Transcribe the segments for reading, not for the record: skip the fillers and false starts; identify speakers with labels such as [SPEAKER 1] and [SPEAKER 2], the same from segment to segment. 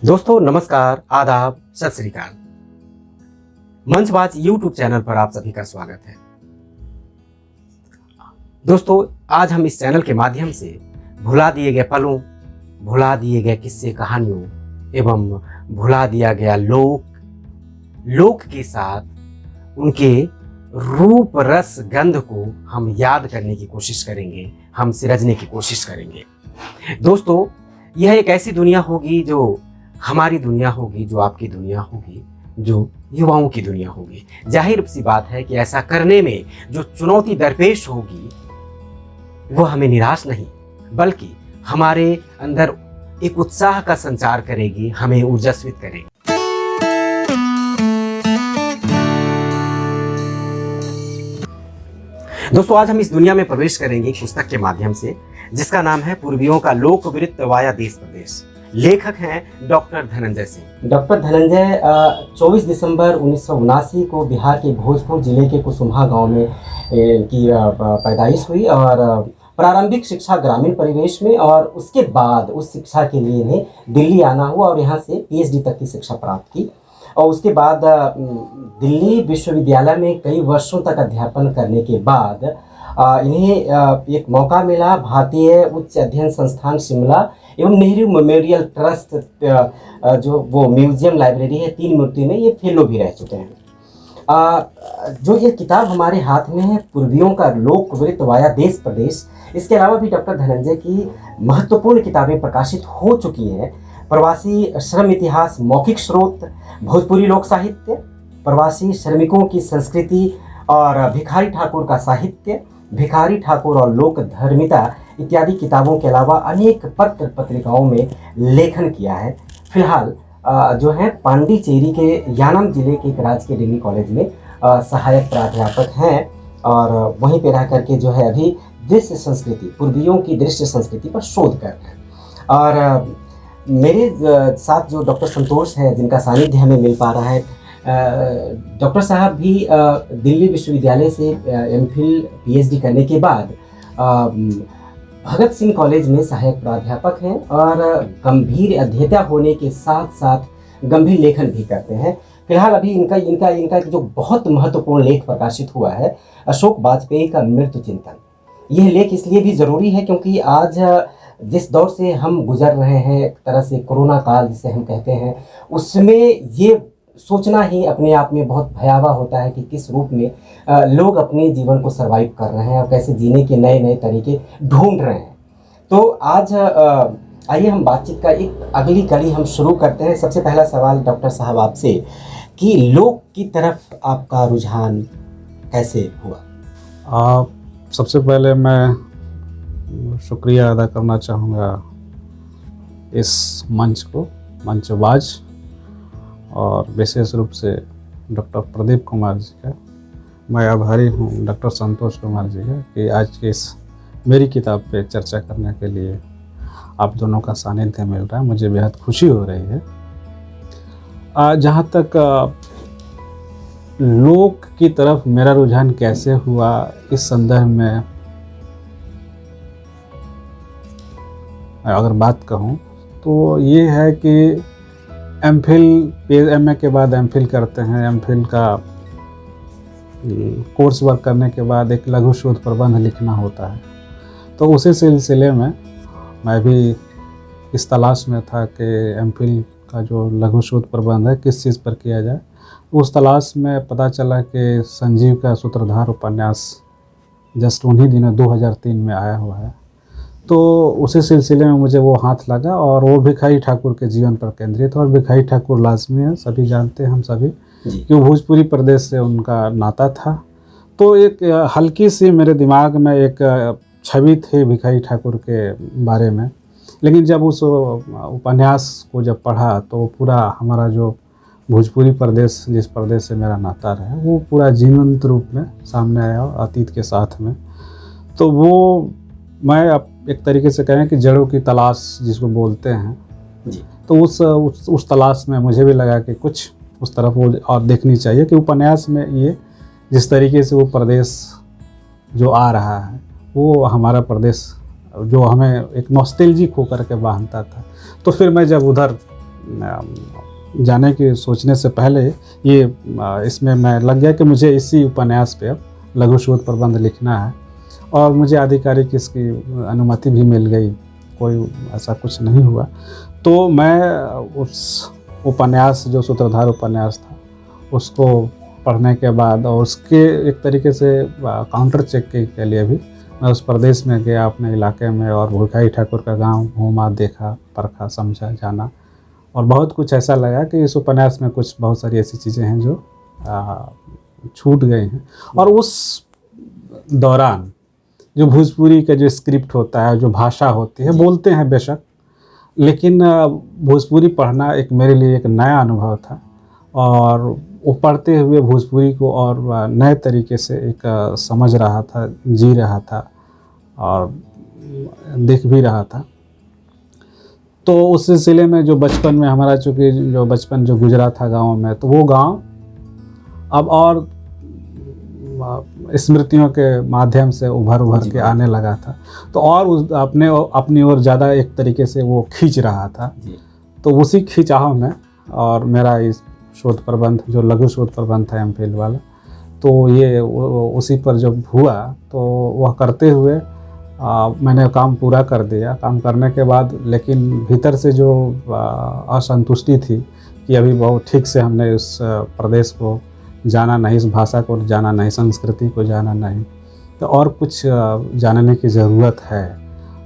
[SPEAKER 1] दोस्तों नमस्कार, आदाब, सत श्री अकाल। मंचबाज यूट्यूब चैनल पर आप सभी का स्वागत है। दोस्तों आज हम इस चैनल के माध्यम से भुला दिए गए पलों, भुला दिए गए किस्से कहानियों एवं भुला दिया गया लोक के साथ उनके रूप रस गंध को हम याद करने की कोशिश करेंगे, हम सिरजने की कोशिश करेंगे। दोस्तों यह एक ऐसी दुनिया होगी जो हमारी दुनिया होगी, जो आपकी दुनिया होगी, जो युवाओं की दुनिया होगी। जाहिर सी बात है कि ऐसा करने में जो चुनौती दरपेश होगी वो हमें निराश नहीं बल्कि हमारे अंदर एक उत्साह का संचार करेगी, हमें ऊर्जास्वित करेगी। दोस्तों आज हम इस दुनिया में प्रवेश करेंगे एक पुस्तक के माध्यम से जिसका नाम है पूर्वियों का लोकवृत्त वाया देश प्रदेश। लेखक हैं डॉक्टर धनंजय सिंह। डॉक्टर धनंजय 24 दिसंबर 1979 को बिहार के भोजपुर जिले के कुसुम्हा गांव में की पैदाइश हुई और प्रारंभिक शिक्षा ग्रामीण परिवेश में और उसके बाद उस शिक्षा के लिए इन्हें दिल्ली आना हुआ और यहाँ से पीएचडी तक की शिक्षा प्राप्त की और उसके बाद दिल्ली विश्वविद्यालय में कई वर्षों तक अध्यापन करने के बाद इन्हें एक मौका मिला भारतीय उच्च अध्ययन संस्थान शिमला एवं नेहरू मेमोरियल ट्रस्ट जो वो म्यूजियम लाइब्रेरी है 3 मूर्ति में ये फेलो भी रह चुके हैं। जो ये किताब हमारे हाथ में है पूर्वियों का लोकवृत्त वाया देश प्रदेश, इसके अलावा भी डॉक्टर धनंजय की महत्वपूर्ण किताबें प्रकाशित हो चुकी हैं। प्रवासी श्रम इतिहास, मौखिक स्रोत, भोजपुरी लोक साहित्य, प्रवासी श्रमिकों की संस्कृति और भिखारी ठाकुर का साहित्य, भिखारी ठाकुर और लोक धर्मिता इत्यादि किताबों के अलावा अनेक पत्र पत्रिकाओं में लेखन किया है। फिलहाल जो है पांडिचेरी के यानम जिले के एक राजकीय डिग्री कॉलेज में सहायक प्राध्यापक हैं और वहीं पे रह करके जो है अभी दृश्य संस्कृति, पूर्वियों की दृश्य संस्कृति पर शोध कर रहे हैं। और मेरे साथ जो डॉक्टर संतोष हैं जिनका सानिध्य हमें मिल पा रहा है, डॉक्टर साहब भी दिल्ली विश्वविद्यालय से एमफिल पीएचडी करने के बाद भगत सिंह कॉलेज में सहायक प्राध्यापक हैं और गंभीर अध्येता होने के साथ साथ गंभीर लेखन भी करते हैं। फिलहाल अभी इनका जो बहुत महत्वपूर्ण लेख प्रकाशित हुआ है अशोक वाजपेयी का मृत्यु चिंतन। यह लेख इसलिए भी ज़रूरी है क्योंकि आज जिस दौर से हम गुजर रहे हैं, एक तरह से कोरोना काल जिसे हम कहते हैं, उसमें ये सोचना ही अपने आप में बहुत भयावह होता है कि किस रूप में लोग अपने जीवन को सर्वाइव कर रहे हैं और कैसे जीने के नए नए तरीके ढूंढ रहे हैं। तो आज आइए हम बातचीत का एक अगली कड़ी हम शुरू करते हैं। सबसे पहला सवाल डॉक्टर साहब आपसे कि लोक की तरफ आपका रुझान कैसे हुआ?
[SPEAKER 2] सबसे पहले मैं शुक्रिया अदा करना चाहूँगा इस मंच को, मंचबाज, और विशेष रूप से डॉक्टर प्रदीप कुमार जी का। मैं आभारी हूँ डॉक्टर संतोष कुमार जी का कि आज की इस मेरी किताब पे चर्चा करने के लिए आप दोनों का सानिध्य मिल रहा है, मुझे बेहद खुशी हो रही है। जहाँ तक लोक की तरफ मेरा रुझान कैसे हुआ इस संदर्भ में अगर बात कहूँ तो ये है कि एमए के बाद एमफिल करते हैं। एमफिल का कोर्स वर्क करने के बाद एक लघु शोध प्रबंध लिखना होता है, तो उसी सिलसिले में मैं भी इस तलाश में था कि एमफिल का जो लघु शोध प्रबंध है किस चीज़ पर किया जाए। उस तलाश में पता चला कि संजीव का सूत्रधार उपन्यास जस्ट उन्हीं दिनों 2003 में आया हुआ है, तो उसी सिलसिले में मुझे वो हाथ लगा और वो भिखारी ठाकुर के जीवन पर केंद्रित है। और भिखारी ठाकुर लाजमी है, सभी जानते हैं हम सभी कि भोजपुरी प्रदेश से उनका नाता था। तो एक हल्की सी मेरे दिमाग में एक छवि थी भिखारी ठाकुर के बारे में, लेकिन जब उस उपन्यास को जब पढ़ा तो पूरा हमारा जो भोजपुरी प्रदेश, जिस प्रदेश से मेरा नाता रहा, वो पूरा जीवंत रूप में सामने आया अतीत के साथ में। तो वो मैं अब एक तरीके से कहें कि जड़ों की तलाश जिसको बोलते हैं जी, तो उस तलाश में मुझे भी लगा कि कुछ उस तरफ वो और देखनी चाहिए कि उपन्यास में ये जिस तरीके से वो प्रदेश जो आ रहा है वो हमारा प्रदेश जो हमें एक नॉस्टैल्जिक होकर के बांधता था। तो फिर मैं जब उधर जाने की सोचने से पहले ये इसमें मैं लग गया कि मुझे इसी उपन्यास पे अब लघु शोध प्रबंध लिखना है, और मुझे आधिकारिक इसकी अनुमति भी मिल गई, कोई ऐसा कुछ नहीं हुआ। तो मैं उस उपन्यास, जो सूत्रधार उपन्यास था, उसको पढ़ने के बाद और उसके एक तरीके से काउंटर चेक के लिए भी मैं उस प्रदेश में गया, अपने इलाके में, और भिखारी ठाकुर का गांव घूमा, देखा, परखा, समझा, जाना, और बहुत कुछ ऐसा लगा कि इस उपन्यास में कुछ बहुत सारी ऐसी चीज़ें हैं जो छूट गई हैं। और उस दौरान जो भोजपुरी का जो स्क्रिप्ट होता है, जो भाषा होती है, बोलते हैं बेशक, लेकिन भोजपुरी पढ़ना एक मेरे लिए एक नया अनुभव था, और वो पढ़ते हुए भोजपुरी को और नए तरीके से एक समझ रहा था, जी रहा था और देख भी रहा था। तो उस सिलसिले में जो बचपन में हमारा, चूँकि जो बचपन जो गुजरा था गाँव में, तो वो गाँव अब और स्मृतियों के माध्यम से उभर के आने लगा था, तो और उस अपनी ओर ज़्यादा एक तरीके से वो खींच रहा था। तो उसी खिंचाव में, और मेरा इस शोध प्रबंध जो लघु शोध प्रबंध था एमफिल वाला, तो ये उसी पर जब हुआ तो वह करते हुए मैंने काम पूरा कर दिया। काम करने के बाद लेकिन भीतर से जो असंतुष्टि थी कि अभी बहुत ठीक से हमने इस प्रदेश को जाना नहीं, इस भाषा को जाना नहीं, संस्कृति को जाना नहीं, तो और कुछ जानने की ज़रूरत है,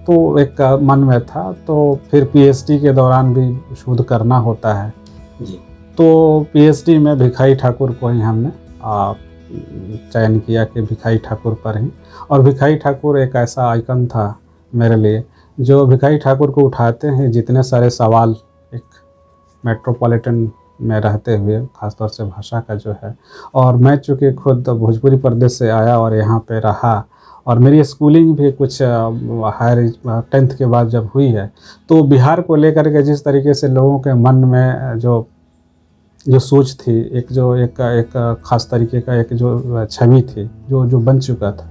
[SPEAKER 2] तो एक मन में था। तो फिर पीएचडी के दौरान भी शोध करना होता है
[SPEAKER 1] जी।
[SPEAKER 2] तो पीएचडी में भिखारी ठाकुर को ही हमने चयन किया कि भिखारी ठाकुर पर ही। और भिखारी ठाकुर एक ऐसा आइकन था मेरे लिए, जो भिखारी ठाकुर को उठाते हैं जितने सारे सवाल एक मेट्रोपॉलिटन में रहते हुए, ख़ासतौर से भाषा का जो है। और मैं चूँकि खुद भोजपुरी प्रदेश से आया और यहाँ पे रहा, और मेरी स्कूलिंग भी कुछ हायर 10th के बाद जब हुई है, तो बिहार को लेकर के जिस तरीके से लोगों के मन में जो सोच थी, एक ख़ास तरीके का एक जो छवि थी, जो बन चुका था,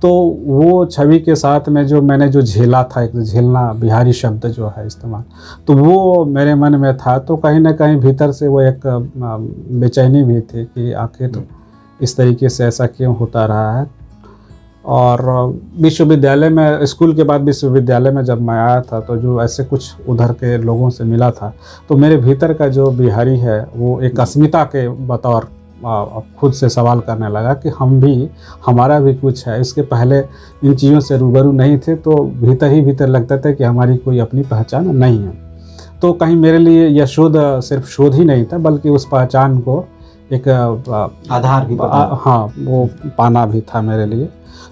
[SPEAKER 2] तो वो छवि के साथ में जो मैंने जो झेला था, एक झेलना बिहारी शब्द जो है इस्तेमाल, तो वो मेरे मन में था। तो कहीं ना कहीं भीतर से वो एक बेचैनी भी थी कि आखिर इस तरीके से ऐसा क्यों होता रहा है। और विश्वविद्यालय में, स्कूल के बाद विश्वविद्यालय में जब मैं आया था, तो जो ऐसे कुछ उधर के लोगों से मिला था, तो मेरे भीतर का जो बिहारी है वो एक अस्मिता के बतौर खुद से सवाल करने लगा कि हमारा भी कुछ है। इसके पहले इन चीज़ों से रूबरू नहीं थे, तो भीतर ही भीतर लगता था कि हमारी कोई अपनी पहचान नहीं है। तो कहीं मेरे लिए यह शोध सिर्फ शोध ही नहीं था, बल्कि उस पहचान को एक
[SPEAKER 1] आधार भी
[SPEAKER 2] हाँ, वो पाना भी था मेरे लिए।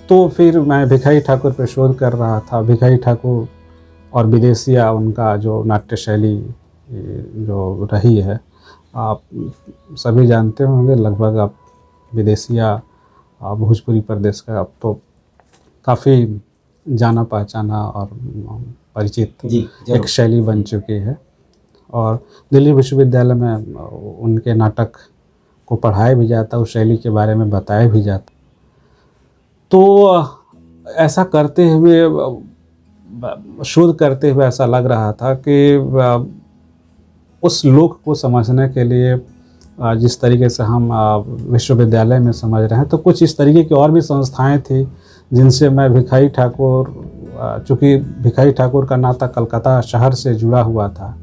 [SPEAKER 2] तो फिर मैं भिखारी ठाकुर पर शोध कर रहा था। भिखारी ठाकुर और विदेशिया, उनका जो नाट्य शैली जो रही है, आप सभी जानते होंगे लगभग। आप विदेशिया भोजपुरी प्रदेश का अब तो काफ़ी जाना पहचाना और परिचित एक शैली बन चुकी है। और दिल्ली विश्वविद्यालय में उनके नाटक को पढ़ाया भी जाता, उस शैली के बारे में बताया भी जाता। तो ऐसा करते हुए, शोध करते हुए ऐसा लग रहा था कि उस लोक को समझने के लिए जिस तरीके से हम विश्वविद्यालय में समझ रहे हैं, तो कुछ इस तरीके की और भी संस्थाएं थी जिनसे मैं भिखारी ठाकुर, चूँकि भिखारी ठाकुर का नाता कलकत्ता शहर से जुड़ा हुआ था,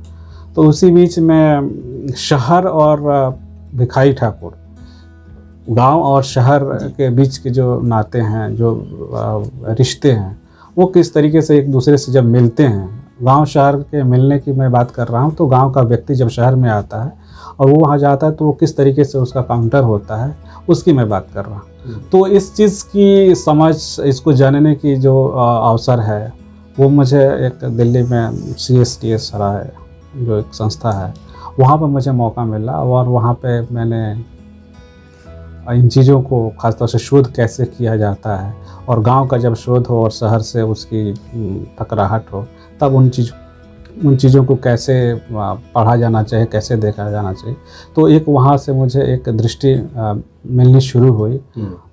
[SPEAKER 2] तो उसी बीच में शहर और भिखारी ठाकुर, गांव और शहर के बीच के जो नाते हैं, जो रिश्ते हैं, वो किस तरीके से एक दूसरे से जब मिलते हैं। गांव शहर के मिलने की मैं बात कर रहा हूँ, तो गांव का व्यक्ति जब शहर में आता है और वो वहाँ जाता है, तो वो किस तरीके से उसका काउंटर होता है, उसकी मैं बात कर रहा हूँ। तो इस चीज़ की समझ, इसको जानने की जो अवसर है, वो मुझे एक दिल्ली में CSTS सराय जो एक संस्था है, वहाँ पर मुझे मौका मिला। और वहाँ पे मैंने इन चीज़ों को, ख़ासतौर से शोध कैसे किया जाता है, और गांव का जब शोध हो और शहर से उसकी टकराहट हो, तब उन चीज़ों को कैसे पढ़ा जाना चाहिए, कैसे देखा जाना चाहिए, तो एक वहाँ से मुझे एक दृष्टि मिलनी शुरू हुई।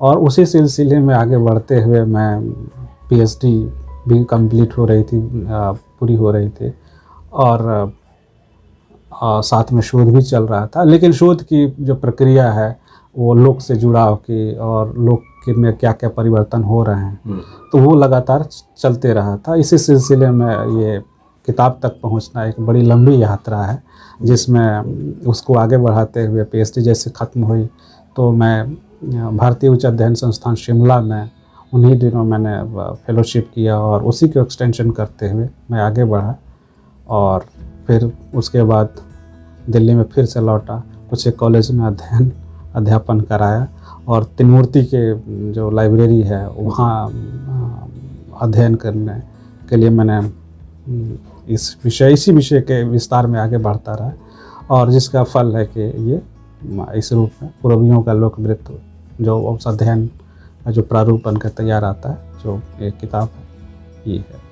[SPEAKER 2] और उसी सिलसिले में आगे बढ़ते हुए मैं PhD भी कंप्लीट हो रही थी, पूरी हो रही थी। और साथ में शोध भी चल रहा था, लेकिन शोध की जो प्रक्रिया है वो लोक से जुड़ाव की और लोक के में क्या क्या परिवर्तन हो रहे हैं, तो वो लगातार चलते रहा था। इसी सिलसिले में ये किताब तक पहुंचना एक बड़ी लंबी यात्रा है, जिसमें उसको आगे बढ़ाते हुए पीएचडी जैसे ख़त्म हुई तो मैं भारतीय उच्च अध्ययन संस्थान शिमला में उन्हीं दिनों मैंने फेलोशिप किया और उसी को एक्सटेंशन करते हुए मैं आगे बढ़ा और फिर उसके बाद दिल्ली में फिर से लौटा, कुछ एक कॉलेज में अध्यापन कराया और तिनमूर्ति के जो लाइब्रेरी है वहाँ अध्ययन करने के लिए मैंने इसी विषय के विस्तार में आगे बढ़ता रहा और जिसका फल है कि ये इस रूप में पूर्वियों का लोकवृत्त जो उस अध्ययन का जो प्रारूप बनकर तैयार आता है, जो ये किताब है ये है।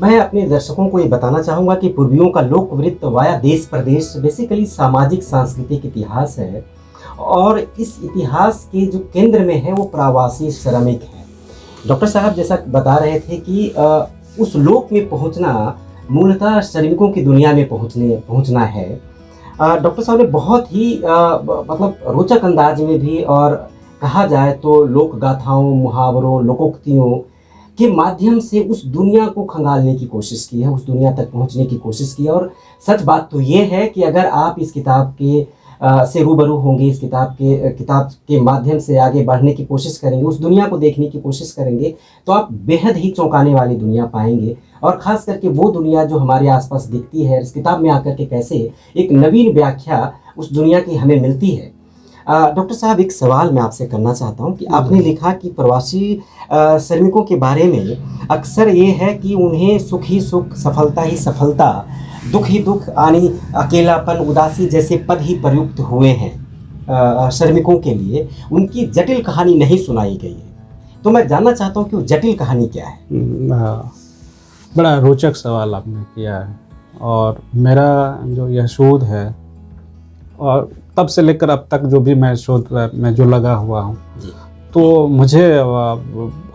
[SPEAKER 1] मैं अपने दर्शकों को ये बताना चाहूँगा कि पूर्वियों का लोकवृत्त वाया देश प्रदेश बेसिकली सामाजिक सांस्कृतिक इतिहास है और इस इतिहास के जो केंद्र में है वो प्रवासी श्रमिक है। डॉक्टर साहब जैसा बता रहे थे कि उस लोक में पहुंचना मूलतः श्रमिकों की दुनिया में पहुंचना है। डॉक्टर साहब ने बहुत ही मतलब रोचक अंदाज में भी और कहा जाए तो लोक गाथाओं, मुहावरों, लोकोक्तियों के माध्यम से उस दुनिया को खंगालने की कोशिश की है, उस दुनिया तक पहुंचने की कोशिश की है। और सच बात तो ये है कि अगर आप इस किताब के से रूबरू होंगे, इस किताब के माध्यम से आगे बढ़ने की कोशिश करेंगे, उस दुनिया को देखने की कोशिश करेंगे, तो आप बेहद ही चौंकाने वाली दुनिया पाएंगे। और ख़ास करके वो दुनिया जो हमारे आसपास दिखती है, इस किताब में आकर के कैसे एक नवीन व्याख्या उस दुनिया की हमें मिलती है। डॉक्टर साहब एक सवाल मैं आपसे करना चाहता हूँ कि आपने लिखा कि प्रवासी श्रमिकों के बारे में अक्सर ये है कि उन्हें सुख ही सुख, सफलता ही सफलता, दुख ही दुख, यानी अकेलापन, उदासी जैसे पद ही प्रयुक्त हुए हैं श्रमिकों के लिए। उनकी जटिल कहानी नहीं सुनाई गई है। तो मैं जानना चाहता हूँ कि वो जटिल कहानी क्या है।
[SPEAKER 2] बड़ा रोचक सवाल आपने किया है और मेरा जो यह शोध है और तब से लेकर अब तक जो भी मैं शोध में जो लगा हुआ हूँ, तो मुझे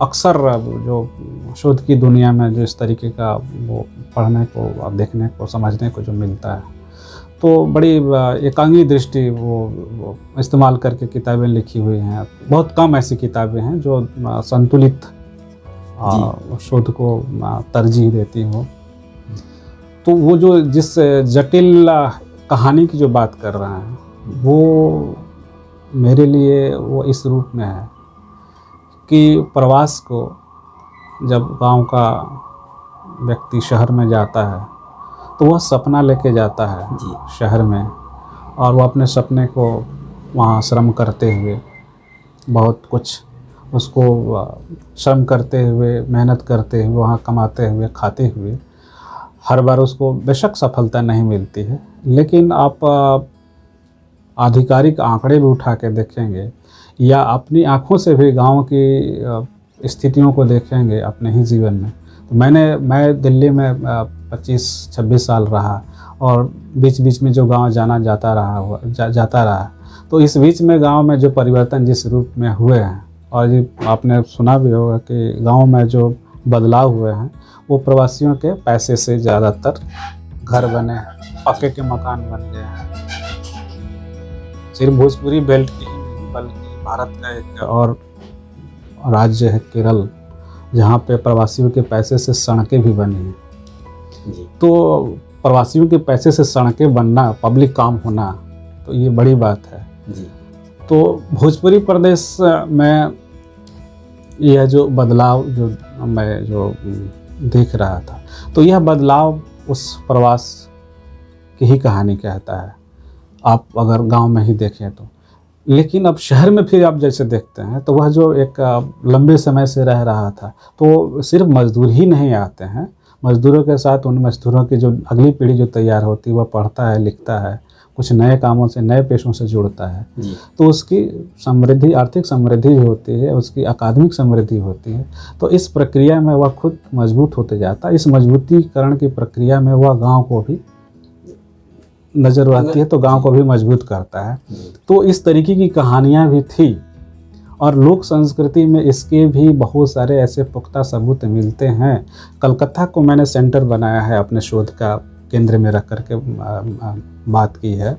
[SPEAKER 2] अक्सर जो शोध की दुनिया में जो इस तरीके का वो पढ़ने को, देखने को, समझने को जो मिलता है, तो बड़ी एकांगी दृष्टि वो इस्तेमाल करके किताबें लिखी हुई हैं। बहुत कम ऐसी किताबें हैं जो संतुलित शोध को तरजीह देती हो। तो वो जो जिस जटिल कहानी की जो बात कर रहे हैं वो मेरे लिए वो इस रूप में है कि प्रवास को जब गांव का व्यक्ति शहर में जाता है तो वह सपना लेके जाता है शहर में, और वो अपने सपने को वहाँ श्रम करते हुए, बहुत कुछ उसको श्रम करते हुए, मेहनत करते हुए, वहाँ कमाते हुए, खाते हुए, हर बार उसको बेशक सफलता नहीं मिलती है, लेकिन आप आधिकारिक आंकड़े भी उठा के देखेंगे या अपनी आँखों से भी गांव की स्थितियों को देखेंगे अपने ही जीवन में। तो मैं दिल्ली में 25-26 साल रहा और बीच बीच में जो गांव जाता रहा, तो इस बीच में गांव में जो परिवर्तन जिस रूप में हुए हैं, और ये आपने सुना भी होगा कि गांव में जो बदलाव हुए हैं वो प्रवासियों के पैसे से ज़्यादातर घर बने हैं, पक्के के मकान बन गए हैं। सिर्फ भोजपुरी बेल्ट की ही नहीं बल्कि भारत का एक और राज्य है केरल, जहाँ पे प्रवासियों के पैसे से सड़कें भी बनी हैं। तो प्रवासियों के पैसे से सड़कें बनना, पब्लिक काम होना, तो ये बड़ी बात है। तो भोजपुरी प्रदेश में यह जो बदलाव जो मैं देख रहा था, तो यह बदलाव उस प्रवास की ही कहानी कहता है, आप अगर गांव में ही देखें तो। लेकिन अब शहर में फिर आप जैसे देखते हैं तो वह जो एक लंबे समय से रह रहा था, तो सिर्फ मजदूर ही नहीं आते हैं, मजदूरों के साथ उन मजदूरों की जो अगली पीढ़ी जो तैयार होती है वह पढ़ता है, लिखता है, कुछ नए कामों से, नए पेशों से जुड़ता है, तो उसकी समृद्धि, आर्थिक समृद्धि होती है, उसकी अकादमिक समृद्धि होती है। तो इस प्रक्रिया में वह खुद मजबूत होते जाता है। इस मजबूतीकरण की प्रक्रिया में वह गांव को भी नज़र आती है, तो गांव को भी मजबूत करता है। तो इस तरीके की कहानियाँ भी थी और लोक संस्कृति में इसके भी बहुत सारे ऐसे पुख्ता सबूत मिलते हैं। कलकत्ता को मैंने सेंटर बनाया है अपने शोध का केंद्र में रख करके बात की है।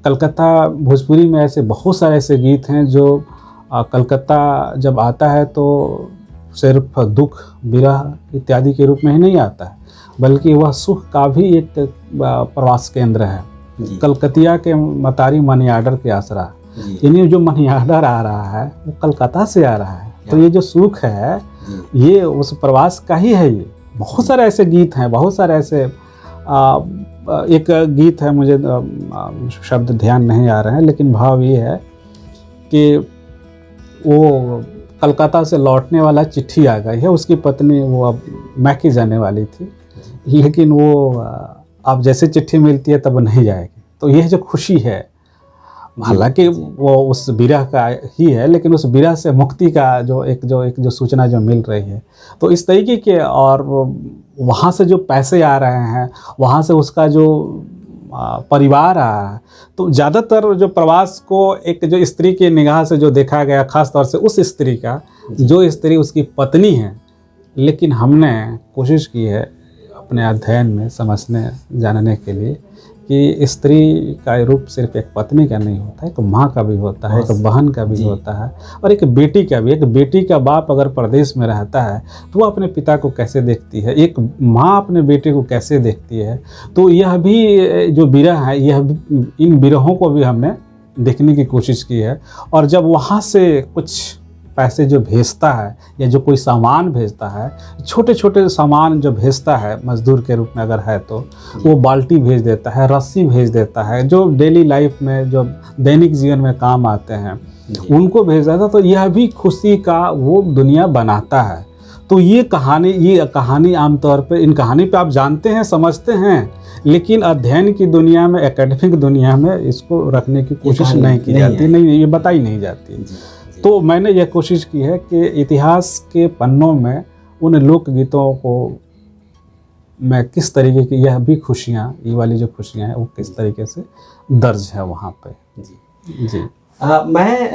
[SPEAKER 2] कलकत्ता भोजपुरी में ऐसे बहुत सारे ऐसे गीत हैं जो कलकत्ता जब आता है तो सिर्फ दुख, विरह इत्यादि के रूप में ही नहीं आता है, बल्कि वह सुख का भी एक प्रवास केंद्र है। कलकतिया के मतारी मनी आर्डर के आसरा, यानी जो मनी आर्डर आ रहा है वो कलकत्ता से आ रहा है। तो ये जो सुख है ये उस प्रवास का ही है। ये बहुत सारे ऐसे गीत हैं, बहुत सारे ऐसे एक गीत है, मुझे शब्द ध्यान नहीं आ रहे हैं, लेकिन भाव ये है कि वो कलकत्ता से लौटने वाला चिट्ठी आ गई है, उसकी पत्नी वो अब मैकी जाने वाली थी, लेकिन वो अब जैसे चिट्ठी मिलती है तब नहीं जाएगी। तो यह जो खुशी है, हालांकि वो उस विरह का ही है, लेकिन उस विरह से मुक्ति का जो एक सूचना जो मिल रही है, तो इस तरीके के, और वहाँ से जो पैसे आ रहे हैं, वहाँ से उसका जो परिवार आ रहा है, तो ज़्यादातर जो प्रवास को एक जो स्त्री की निगाह से जो देखा गया, ख़ास तौर से उस स्त्री का, जो स्त्री उसकी पत्नी है। लेकिन हमने कोशिश की है अपने अध्ययन में समझने जानने के लिए कि स्त्री का रूप सिर्फ एक पत्नी का नहीं होता है, एक माँ का भी होता है, एक बहन का भी होता है, और एक बेटी का भी। एक बेटी का बाप अगर प्रदेश में रहता है तो वो अपने पिता को कैसे देखती है, एक माँ अपने बेटे को कैसे देखती है। तो यह भी जो विरह है, यह इन विरहों को भी हमने देखने की कोशिश की है। और जब वहाँ से कुछ पैसे जो भेजता है या जो कोई सामान भेजता है, छोटे छोटे सामान जो भेजता है मजदूर के रूप में अगर है, तो वो बाल्टी भेज देता है, रस्सी भेज देता है, जो डेली लाइफ में जो दैनिक जीवन में काम आते हैं उनको भेज देता है। तो यह भी खुशी का वो दुनिया बनाता है। तो ये कहानी आमतौर पे, इन कहानी पे आप जानते हैं, समझते हैं, लेकिन अध्ययन की दुनिया में, एकेडमिक दुनिया में इसको रखने की कोशिश नहीं की जाती, नहीं, ये बताई नहीं जाती। तो मैंने यह कोशिश की है कि इतिहास के पन्नों में उन लोकगीतों को मैं किस तरीके की, यह भी खुशियाँ, ये वाली जो खुशियाँ हैं वो किस तरीके से दर्ज है वहाँ पे। जी
[SPEAKER 1] मैं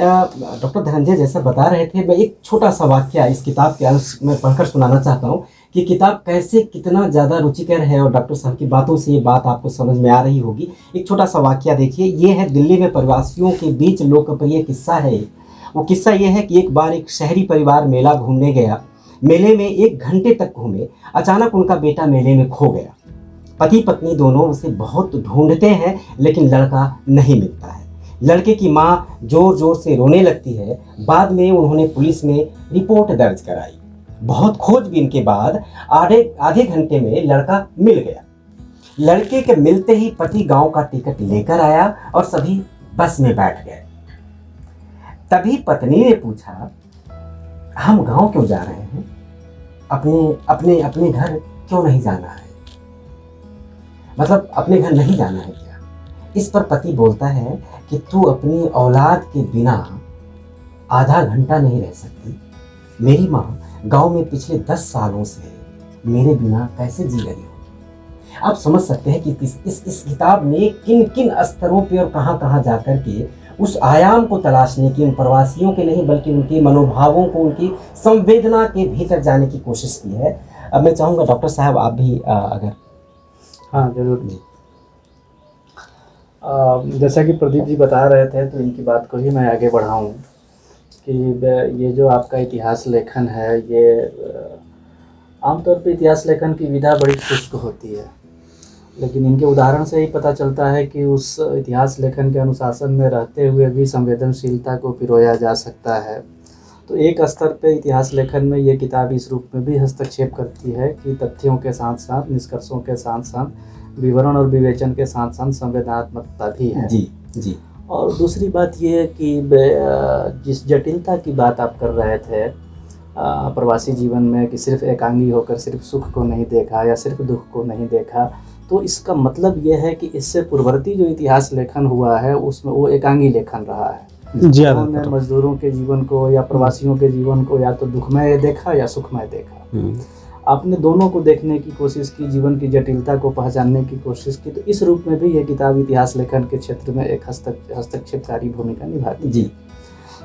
[SPEAKER 1] डॉक्टर धनंजय जैसा बता रहे थे, मैं एक छोटा सा वाक्य इस किताब के अंश में पढ़कर सुनाना चाहता हूँ कि किताब कैसे कितना ज़्यादा रुचिकर है, और डॉक्टर साहब की बातों से ये बात आपको समझ में आ रही होगी। एक छोटा सा वाक्य देखिए, ये है दिल्ली में प्रवासियों के बीच लोकप्रिय किस्सा है। वो किस्सा ये है कि एक बार एक शहरी परिवार मेला घूमने गया। मेले में 1 घंटे तक घूमे, अचानक उनका बेटा मेले में खो गया। पति पत्नी दोनों उसे बहुत ढूंढते हैं, लेकिन लड़का नहीं मिलता है। लड़के की माँ जोर जोर से रोने लगती है। बाद में उन्होंने पुलिस में रिपोर्ट दर्ज कराई। बहुत खोजबीन के बाद आधे घंटे में लड़का मिल गया। लड़के के मिलते ही पति गांव का टिकट लेकर आया और सभी बस में बैठ गए। तभी पत्नी ने पूछा, हम गांव क्यों जा रहे हैं, अपने घर क्यों नहीं जाना है, मतलब अपने घर नहीं जाना है क्या? इस पर पति बोलता है कि तू अपनी औलाद के बिना आधा घंटा नहीं रह सकती। मेरी माँ गांव में पिछले 10 सालों से मेरे बिना कैसे जी रही हो। आप समझ सकते हैं कि इस किताब ने किन किन स्तरों पे और कहाँ कहाँ जाकर के उस आयाम को तलाशने की, उन प्रवासियों के नहीं बल्कि उनके मनोभावों को, उनकी संवेदना के भीतर जाने की कोशिश की है। अब मैं चाहूँगा डॉक्टर साहब आप भी अगर।
[SPEAKER 3] हाँ जरूर जी। जैसा कि प्रदीप जी बता रहे थे, तो इनकी बात को ही मैं आगे बढ़ाऊँ कि ये जो आपका इतिहास लेखन है, ये आमतौर पे इतिहास लेखन की विधा बड़ी शुष्क होती है, लेकिन इनके उदाहरण से ही पता चलता है कि उस इतिहास लेखन के अनुशासन में रहते हुए भी संवेदनशीलता को पिरोया जा सकता है। तो एक स्तर पे इतिहास लेखन में ये किताब इस रूप में भी हस्तक्षेप करती है कि तथ्यों के साथ साथ, निष्कर्षों के साथ साथ, विवरण और विवेचन के साथ साथ संवेदनात्मकता भी है।
[SPEAKER 1] जी।
[SPEAKER 3] और दूसरी बात ये है कि जिस जटिलता की बात आप कर रहे थे प्रवासी जीवन में, कि सिर्फ एकांगी होकर सिर्फ सुख को नहीं देखा या सिर्फ दुख को नहीं देखा, तो इसका मतलब ये है कि इससे पूर्ववर्ती जो इतिहास लेखन हुआ है उसमें वो एकांगी लेखन रहा है। उन्होंने मजदूरों के जीवन को या प्रवासियों के जीवन को या तो दुखमय देखा या सुखमय देखा। आपने दोनों को देखने की कोशिश की, जीवन की जटिलता को पहचानने की कोशिश की। तो इस रूप में भी ये किताब इतिहास लेखन के क्षेत्र में एक हस्तक्षेपकारी भूमिका निभाती है जी।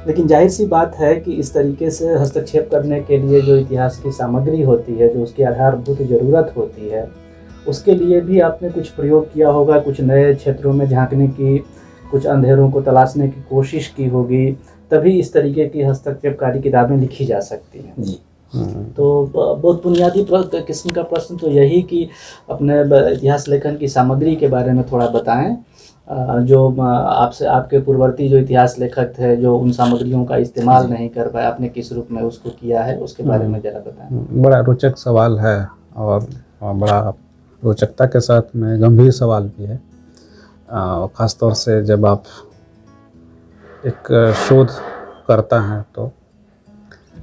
[SPEAKER 3] लेकिन जाहिर सी बात है कि इस तरीके से हस्तक्षेप करने के लिए जो इतिहास की सामग्री होती है, जो उसकी आधारभूत ज़रूरत होती है, उसके लिए भी आपने कुछ प्रयोग किया होगा, कुछ नए क्षेत्रों में झांकने की, कुछ अंधेरों को तलाशने की कोशिश की होगी, तभी इस तरीके की हस्तक्षेपकारी किताबें लिखी जा सकती हैं।
[SPEAKER 1] जी।
[SPEAKER 3] तो बहुत बुनियादी किस्म का प्रश्न तो यही कि अपने इतिहास लेखन की सामग्री के बारे में थोड़ा बताएं, जो आपसे आपके पूर्ववर्ती जो इतिहास लेखक थे जो उन सामग्रियों का इस्तेमाल नहीं कर पाए, आपने किस रूप में उसको किया है, उसके बारे में ज़रा बताएं।
[SPEAKER 2] बड़ा रोचक सवाल है और बड़ा रोचकता के साथ में गंभीर सवाल भी है, ख़ास तौर से जब आप एक शोध करता हैं तो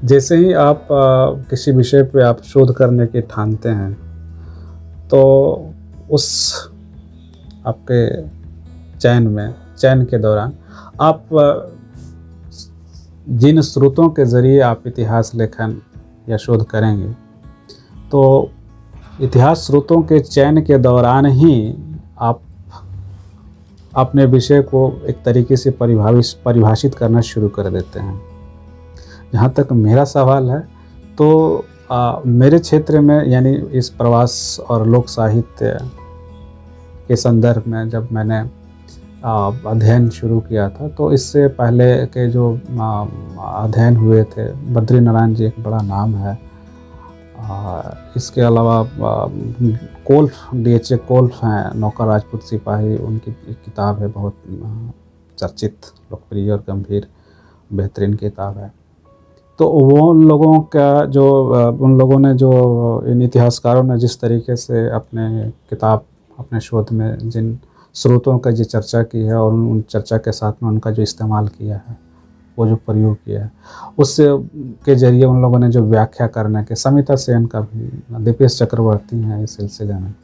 [SPEAKER 2] जैसे ही आप किसी विषय पे आप शोध करने की ठानते हैं तो उस आपके चयन के दौरान आप जिन स्रोतों के ज़रिए आप इतिहास लेखन या शोध करेंगे तो इतिहास स्रोतों के चयन के दौरान ही आप अपने विषय को एक तरीके से परिभाषित करना शुरू कर देते हैं। जहाँ तक मेरा सवाल है तो मेरे क्षेत्र में यानी इस प्रवास और लोक साहित्य के संदर्भ में जब मैंने अध्ययन शुरू किया था तो इससे पहले के जो अध्ययन हुए थे, बद्रीनारायण जी एक बड़ा नाम है, इसके अलावा कोल्फ DHA कोल्फ हैं, नौकर राजपूत सिपाही, उनकी एक किताब है बहुत चर्चित, लोकप्रिय और गंभीर बेहतरीन किताब है। तो वो उन लोगों का जो उन लोगों ने जो इन इतिहासकारों ने जिस तरीके से अपने शोध में जिन स्रोतों का जो चर्चा की है और उन चर्चा के साथ में उनका जो इस्तेमाल किया है, वो जो प्रयोग किया है, उससे के ज़रिए उन लोगों ने जो व्याख्या करने के, समिता सेन का भी, दीपेश चक्रवर्ती हैं इस सिलसिले में,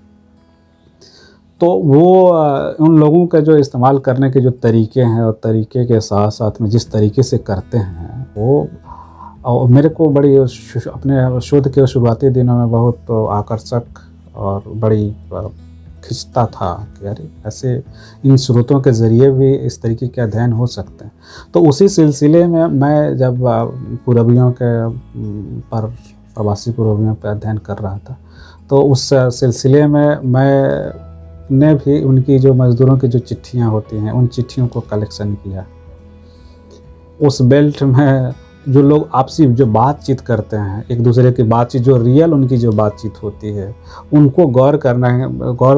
[SPEAKER 2] तो वो उन लोगों का जो इस्तेमाल करने के जो तरीके हैं और तरीके के साथ साथ में जिस तरीके से करते हैं वो और मेरे को बड़ी अपने शोध के शुरुआती दिनों में बहुत आकर्षक और बड़ी खिंचता था कि अरे ऐसे इन स्रोतों के ज़रिए भी इस तरीके के अध्ययन हो सकते हैं। तो उसी सिलसिले में मैं जब पूर्वियों के प्रवासी पूर्वियों पर अध्ययन कर रहा था तो उस सिलसिले में मैंने भी उनकी जो मज़दूरों की जो चिट्ठियाँ होती हैं उन चिट्ठियों को कलेक्शन किया। उस बेल्ट में जो लोग आपसी जो बातचीत करते हैं, एक दूसरे की बातचीत जो रियल उनकी जो बातचीत होती है उनको गौर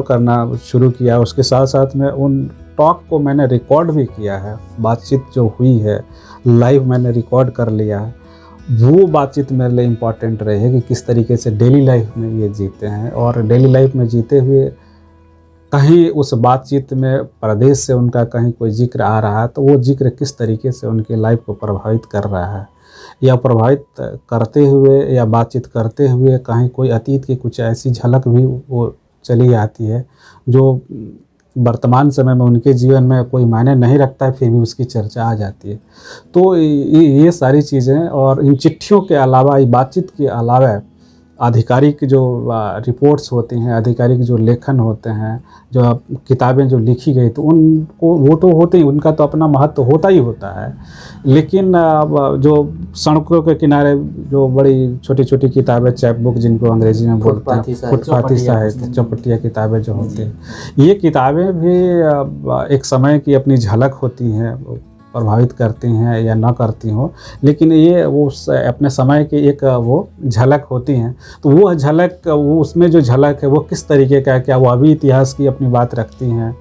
[SPEAKER 2] करना शुरू किया। उसके साथ साथ में उन टॉक को मैंने रिकॉर्ड भी किया है, बातचीत जो हुई है लाइव मैंने रिकॉर्ड कर लिया है। वो बातचीत मेरे लिए इम्पॉर्टेंट रही है कि किस तरीके से डेली लाइफ में ये जीते हैं और डेली लाइफ में जीते हुए कहीं उस बातचीत में प्रदेश से उनका कहीं कोई जिक्र आ रहा है तो वो जिक्र किस तरीके से उनकी लाइफ को प्रभावित कर रहा है, या प्रभावित करते हुए या बातचीत करते हुए कहीं कोई अतीत की कुछ ऐसी झलक भी वो चली आती है जो वर्तमान समय में उनके जीवन में कोई मायने नहीं रखता है, फिर भी उसकी चर्चा आ जाती है। तो ये सारी चीज़ें और इन चिट्ठियों के अलावा, ये बातचीत के अलावा आधिकारिक जो रिपोर्ट्स होती हैं, आधिकारिक जो लेखन होते हैं, जो किताबें जो लिखी गई तो उनको वो तो होते ही, उनका तो अपना महत्व होता ही होता है, लेकिन जो सड़कों के किनारे जो बड़ी छोटी छोटी किताबें, चैप बुक जिनको अंग्रेजी में बोलते हैं, फुटपाथी साहित्य, चौपटिया किताबें जो होती हैं, ये किताबें भी एक समय की अपनी झलक होती हैं, प्रभावित करती हैं या ना करती हों, लेकिन ये वो अपने समय की एक वो झलक होती हैं। तो वो झलक, वो उसमें जो झलक है वो किस तरीके का है, क्या वो अभी इतिहास की अपनी बात रखती हैं,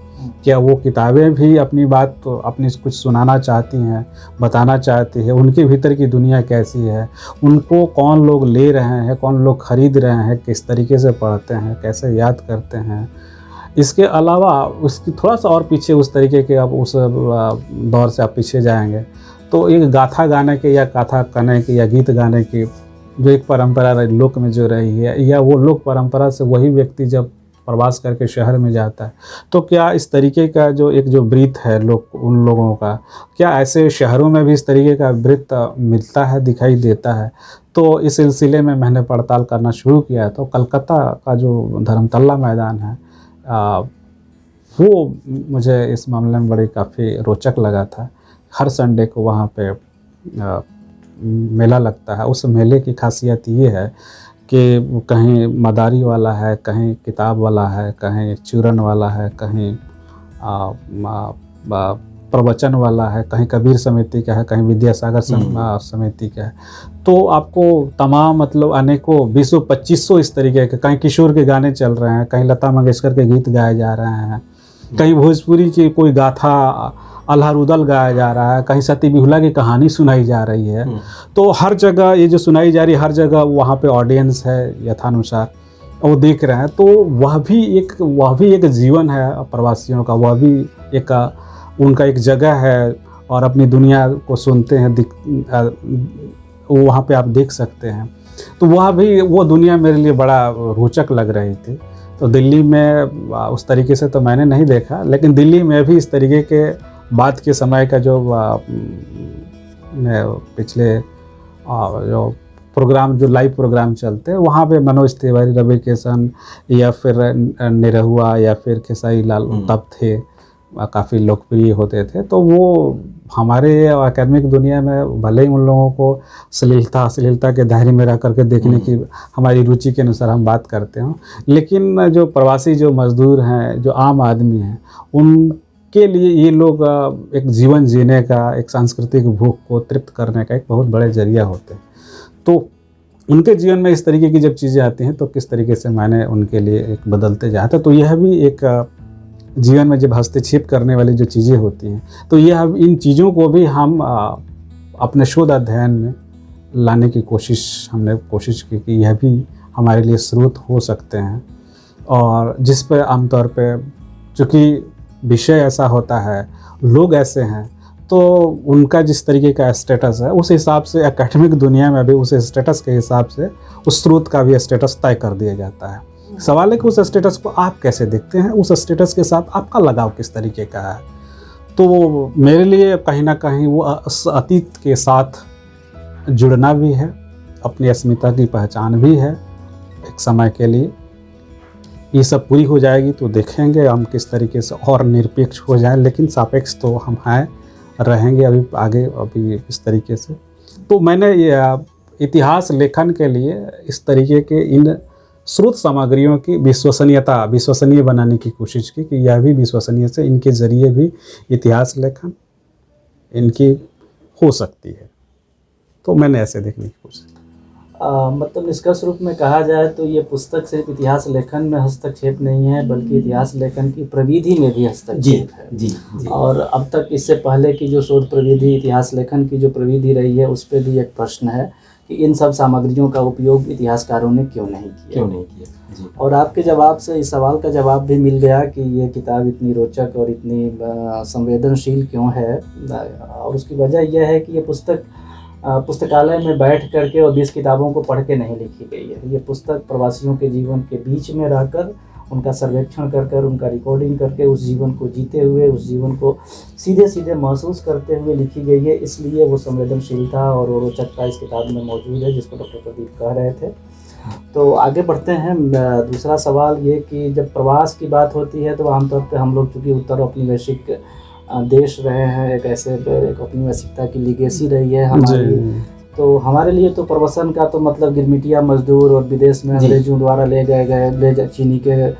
[SPEAKER 2] क्या वो किताबें भी अपनी बात तो अपनी कुछ सुनाना चाहती हैं, बताना चाहती है, उनके भीतर की दुनिया कैसी है, उनको कौन लोग ले रहे हैं, कौन लोग ख़रीद रहे हैं, किस तरीके से पढ़ते हैं, कैसे याद करते हैं। इसके अलावा उसकी थोड़ा सा और पीछे उस तरीके के आप उस दौर से आप पीछे जाएंगे तो एक गाथा गाने के या कथा कहने की या गीत गाने की जो एक परंपरा लोक में जो रही है, या वो लोक परंपरा से वही व्यक्ति जब प्रवास करके शहर में जाता है तो क्या इस तरीके का जो वृत्त है लोग उन लोगों का, क्या ऐसे शहरों में भी इस तरीके का वृत्त मिलता है, दिखाई देता है। तो इस सिलसिले में मैंने पड़ताल करना शुरू किया। तो कलकत्ता का जो धर्मतल्ला मैदान है वो मुझे इस मामले में बड़ी काफ़ी रोचक लगा था। हर संडे को वहाँ पे मेला लगता है। उस मेले की खासियत ये है कि कहीं मदारी वाला है, कहीं किताब वाला है, कहीं चूरन वाला है, कहीं प्रवचन वाला है, कहीं कबीर समिति का है, कहीं विद्यासागर समिति का है। तो आपको तमाम मतलब अनेकों 200-2500 इस तरीके के, कहीं किशोर के गाने चल रहे हैं, कहीं लता मंगेशकर के गीत गाए जा रहे हैं, कहीं भोजपुरी की कोई गाथा अल्लाह रुदल गाया जा रहा है, कहीं सती बिहुला की कहानी सुनाई जा रही है। तो हर जगह ये जो सुनाई जा रही है, हर जगह वहाँ पे ऑडियंस है यथानुसार, वो देख रहे हैं। तो वह भी एक जीवन है प्रवासियों का, वह भी एक उनका एक जगह है, और अपनी दुनिया को सुनते हैं, वो वहाँ पे आप देख सकते हैं। तो वो दुनिया मेरे लिए बड़ा रोचक लग रही थी। तो दिल्ली में उस तरीके से तो मैंने नहीं देखा, लेकिन दिल्ली में भी इस तरीके के बाद के समय का जो पिछले जो प्रोग्राम, जो लाइव प्रोग्राम चलते हैं, वहाँ पे मनोज तिवारी, रवि किशन या फिर निरहुआ या फिर खेसारी लाल तब थे, काफ़ी लोकप्रिय होते थे। तो वो हमारे एकेडमिक दुनिया में भले ही उन लोगों को अश्लीलता के दायरे में रह करके देखने की हमारी रुचि के अनुसार हम बात करते हैं, लेकिन जो प्रवासी जो मज़दूर हैं, जो आम आदमी हैं, उनके लिए ये लोग एक जीवन जीने का, एक सांस्कृतिक भूख को तृप्त करने का एक बहुत बड़े जरिया होते हैं। तो उनके जीवन में इस तरीके की जब चीज़ें आती हैं तो किस तरीके से मायने उनके लिए एक बदलते जाते हैं। तो यह भी एक जीवन में जब हस्तक्षेप करने वाली जो चीज़ें होती हैं, तो यह इन चीज़ों को भी हम अपने शोध अध्ययन में लाने की हमने कोशिश की कि यह भी हमारे लिए स्रोत हो सकते हैं। और जिस पर आमतौर पे चूँकि विषय ऐसा होता है, लोग ऐसे हैं, तो उनका जिस तरीके का स्टेटस है, उस हिसाब से एकेडमिक दुनिया में भी उस स्टेटस के हिसाब से उस स्रोत का भी स्टेटस तय कर दिया जाता है। सवाल है कि उस स्टेटस को आप कैसे देखते हैं, उस स्टेटस के साथ आपका लगाव किस तरीके का है। तो मेरे लिए कहीं ना कहीं वो अतीत के साथ जुड़ना भी है, अपनी अस्मिता की पहचान भी है एक समय के लिए। ये सब पूरी हो जाएगी तो देखेंगे हम किस तरीके से और निरपेक्ष हो जाए, लेकिन सापेक्ष तो हम हैं, रहेंगे अभी आगे अभी इस तरीके से। तो मैंने ये इतिहास लेखन के लिए इस तरीके के इन स्रोत सामग्रियों की विश्वसनीय बनाने की कोशिश की कि यह भी विश्वसनीय से इनके ज़रिए भी इतिहास लेखन इनकी हो सकती है। तो मैंने ऐसे देखने की कोशिश की।
[SPEAKER 3] मतलब निष्कर्ष रूप में कहा जाए तो ये पुस्तक सिर्फ इतिहास लेखन में हस्तक्षेप नहीं है, बल्कि इतिहास लेखन की प्रविधि में भी हस्तक्षेप है।
[SPEAKER 1] जी।
[SPEAKER 3] और अब तक इससे पहले की जो शोध प्रविधि, इतिहास लेखन की जो प्रविधि रही है, उस पर भी एक प्रश्न है कि इन सब सामग्रियों का उपयोग इतिहासकारों ने क्यों नहीं किया
[SPEAKER 1] जी।
[SPEAKER 3] और आपके जवाब से इस सवाल का जवाब भी मिल गया कि ये किताब इतनी रोचक और इतनी संवेदनशील क्यों है। और उसकी वजह यह है कि ये पुस्तक पुस्तकालय में बैठ करके और 20 किताबों को पढ़ के नहीं लिखी गई है। ये पुस्तक प्रवासियों के जीवन के बीच में रहकर, उनका सर्वेक्षण कर उनका रिकॉर्डिंग करके, उस जीवन को जीते हुए, उस जीवन को सीधे महसूस करते हुए लिखी गई है। इसलिए वो संवेदनशीलता और रोचकता इस किताब में मौजूद है, जिसको डॉक्टर प्रदीप कह रहे थे। तो आगे बढ़ते हैं। दूसरा सवाल ये कि जब प्रवास की बात होती है तो आमतौर पर हम लोग चूँकि उत्तर औपनिवेशिक देश रहे हैं, एक औपनिवेशिकता की लीगेसी रही है हमारी, तो हमारे लिए तो प्रवसन का तो मतलब गिरमिटिया मजदूर और विदेश में अंग्रेजों द्वारा चीनी के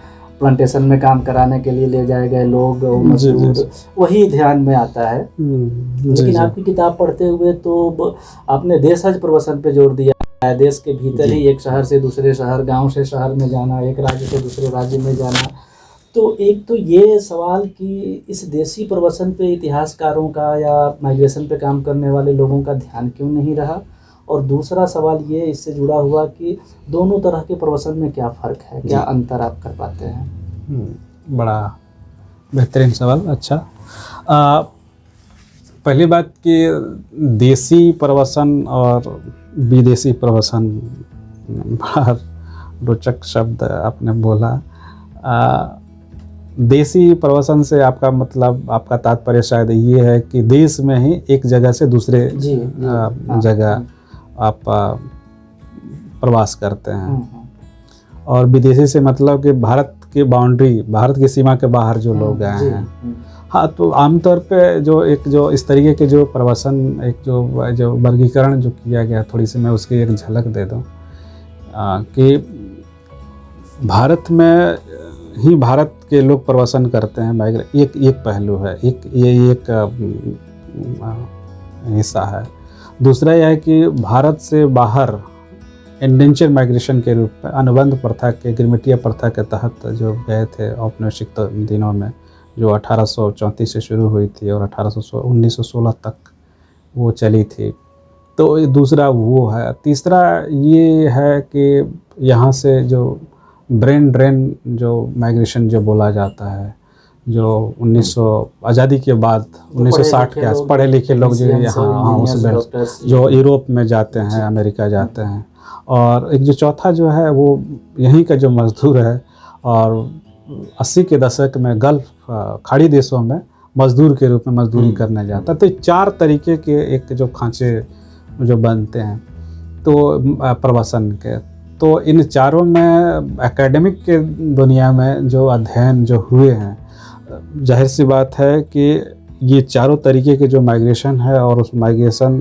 [SPEAKER 3] प्लांटेशन में काम कराने के लिए ले जाए गए लोग, मजदूर, वही ध्यान में आता है। लेकिन आपकी किताब पढ़ते हुए तो आपने देशज प्रवसन पे जोर दिया है। देश के भीतर ही एक शहर से दूसरे शहर, गांव से शहर में जाना, एक राज्य से दूसरे राज्य में जाना। तो एक तो ये सवाल कि इस देशी प्रवसन पे इतिहासकारों का या माइग्रेशन पे काम करने वाले लोगों का ध्यान क्यों नहीं रहा, और दूसरा सवाल ये इससे जुड़ा हुआ कि दोनों तरह के प्रवसन में क्या फ़र्क है, क्या अंतर आप कर पाते हैं?
[SPEAKER 2] बड़ा बेहतरीन सवाल। अच्छा, पहली बात कि देसी प्रवसन और विदेशी प्रवसन, बड़ा रोचक शब्द आपने बोला। देसी प्रवसन से आपका मतलब, आपका तात्पर्य शायद ये है कि देश में ही एक जगह से दूसरे जगह आप प्रवास करते हैं, और विदेशी से मतलब कि भारत की सीमा के बाहर जो लोग आए हैं। हाँ, तो आमतौर पे जो इस तरीके के जो प्रवसन, एक जो वर्गीकरण जो किया गया, थोड़ी सी मैं उसकी एक झलक दे दूँ। कि भारत में ही भारत के लोग प्रवासन करते हैं, एक पहलू है, एक हिस्सा है। दूसरा यह है कि भारत से बाहर इंडेंचर माइग्रेशन के रूप में अनुबंध प्रथा के, गिरमिटिया प्रथा के तहत जो गए थे औपनिवेशिक दिनों में, जो 1834 से शुरू हुई थी और 1916 तक वो चली थी। तो ये दूसरा वो है। तीसरा ये है कि यहाँ से जो ब्रेन ड्रेन जो माइग्रेशन जो बोला जाता है, जो 1900 आज़ादी के बाद 1960 के आस पढ़े लिखे लोग जो यहाँ उस बेल्ट जो यूरोप में जाते हैं, अमेरिका जाते हैं। और एक जो चौथा जो है वो यहीं का जो मज़दूर है, और 80 के दशक में गल्फ़ खाड़ी देशों में मज़दूर के रूप में मजदूरी करने जाता है। तो 4 तरीके के एक जो खांचे जो बनते हैं तो प्रवासन के, तो इन चारों में एकेडमिक के दुनिया में जो अध्ययन जो हुए हैं, जाहिर सी बात है कि ये चारों तरीके के जो माइग्रेशन है और उस माइग्रेशन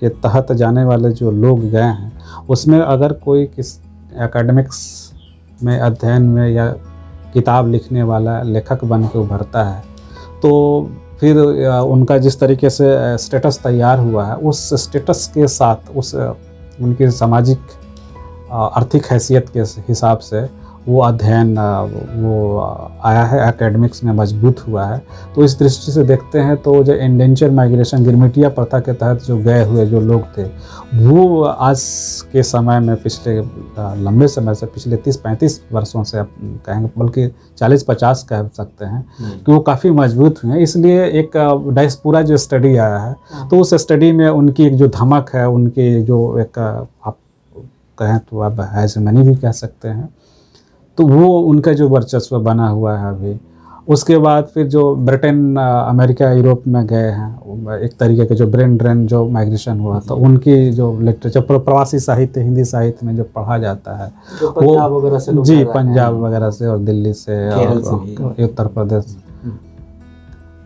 [SPEAKER 2] के तहत जाने वाले जो लोग गए हैं, उसमें अगर कोई किस एकेडमिक्स में अध्ययन में या किताब लिखने वाला लेखक बन के उभरता है, तो फिर उनका जिस तरीके से स्टेटस तैयार हुआ है, उस स्टेटस के साथ उस उनकी सामाजिक आर्थिक हैसियत के हिसाब से वो अध्ययन वो आया है, एकेडमिक्स में मजबूत हुआ है। तो इस दृष्टि से देखते हैं तो जो इंडेंचर माइग्रेशन, गिरमिटिया प्रथा के तहत जो गए हुए जो लोग थे, वो आज के समय में पिछले लंबे समय से, पिछले 30-35 वर्षों से आप कहेंगे, बल्कि 40-50 कह सकते हैं कि वो काफ़ी मजबूत हुए हैं। इसलिए एक डायस्पोरा जो स्टडी आया है, तो उस स्टडी में उनकी एक जो धमक है, उनकी जो एक आप कहें तो आप हेजेमनी भी कह सकते हैं, तो वो उनका जो वर्चस्व बना हुआ है अभी। उसके बाद फिर जो ब्रिटेन, अमेरिका, यूरोप में गए हैं, एक तरीके के जो ब्रेन ड्रेन जो माइग्रेशन हुआ, तो उनकी जो लिटरेचर, प्रवासी साहित्य, हिंदी साहित्य में जो पढ़ा जाता है,
[SPEAKER 3] जो पंजाब वगैरह से,
[SPEAKER 2] जी पंजाब वगैरह से और दिल्ली से और उत्तर प्रदेश,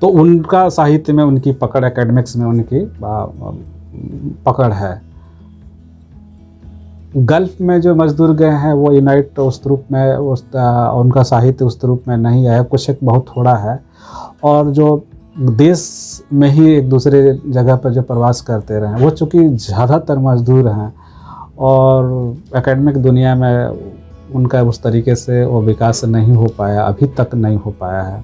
[SPEAKER 2] तो उनका साहित्य में उनकी पकड़, एकेडमिक्स में उनकी पकड़ है। गल्फ़ में जो मजदूर गए हैं वो यूनाइट उस रूप में उनका साहित्य उस रूप में नहीं आया, कुछ एक बहुत थोड़ा है। और जो देश में ही एक दूसरे जगह पर जो प्रवास करते रहे, वो चूँकि ज़्यादातर मजदूर हैं और एकेडमिक दुनिया में उनका उस तरीके से वो विकास नहीं हो पाया, अभी तक नहीं हो पाया है।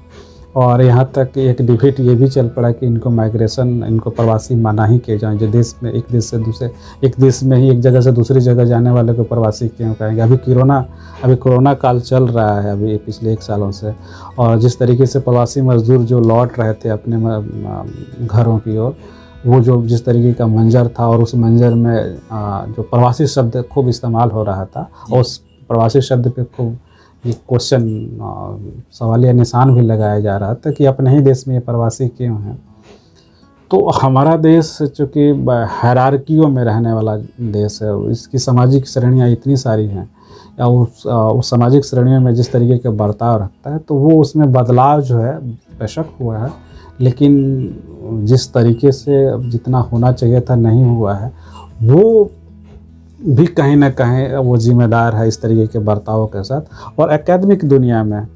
[SPEAKER 2] और यहाँ तक एक डिबेट ये भी चल पड़ा कि इनको माइग्रेशन, इनको प्रवासी माना ही किए जाएँ, जो देश में एक देश से दूसरे, एक देश में ही एक जगह से दूसरी जगह जाने वाले को प्रवासी क्यों कहेंगे। अभी कोरोना काल चल रहा है अभी पिछले 1 सालों से, और जिस तरीके से प्रवासी मजदूर जो लौट रहे थे अपने घरों की ओर, वो जो जिस तरीके का मंजर था, और उस मंजर में जो प्रवासी शब्द खूब इस्तेमाल हो रहा था, और उस प्रवासी शब्द पे खूब ये क्वेश्चन, सवालिया निशान भी लगाया जा रहा था कि अपने ही देश में ये प्रवासी क्यों हैं। तो हमारा देश चूँकि हायरार्कियों में रहने वाला देश है, इसकी सामाजिक श्रेणियाँ इतनी सारी हैं, या उस सामाजिक श्रेणियों में जिस तरीके का बर्ताव रखता है, तो वो उसमें बदलाव जो है बेशक हुआ है, लेकिन जिस तरीके से जितना होना चाहिए था नहीं हुआ है, वो भी कहीं ना कहीं वो जिम्मेदार है इस तरीके के बर्ताव के साथ। और एकेडमिक दुनिया में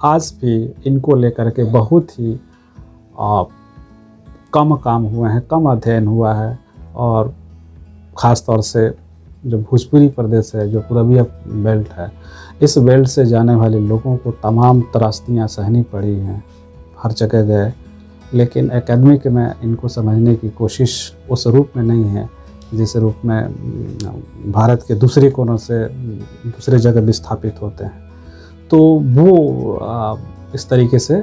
[SPEAKER 2] आज भी इनको लेकर के बहुत ही कम काम हुए हैं, कम अध्ययन हुआ है। और ख़ास तौर से जो भोजपुरी प्रदेश है, जो पूर्वीय बेल्ट है, इस बेल्ट से जाने वाले लोगों को तमाम त्रासदियाँ सहनी पड़ी हैं, हर जगह गए, लेकिन एकेडमिक में इनको समझने की कोशिश उस रूप में नहीं है जिस रूप में भारत के दूसरे कोनों से दूसरे जगह विस्थापित होते हैं। तो वो इस तरीके से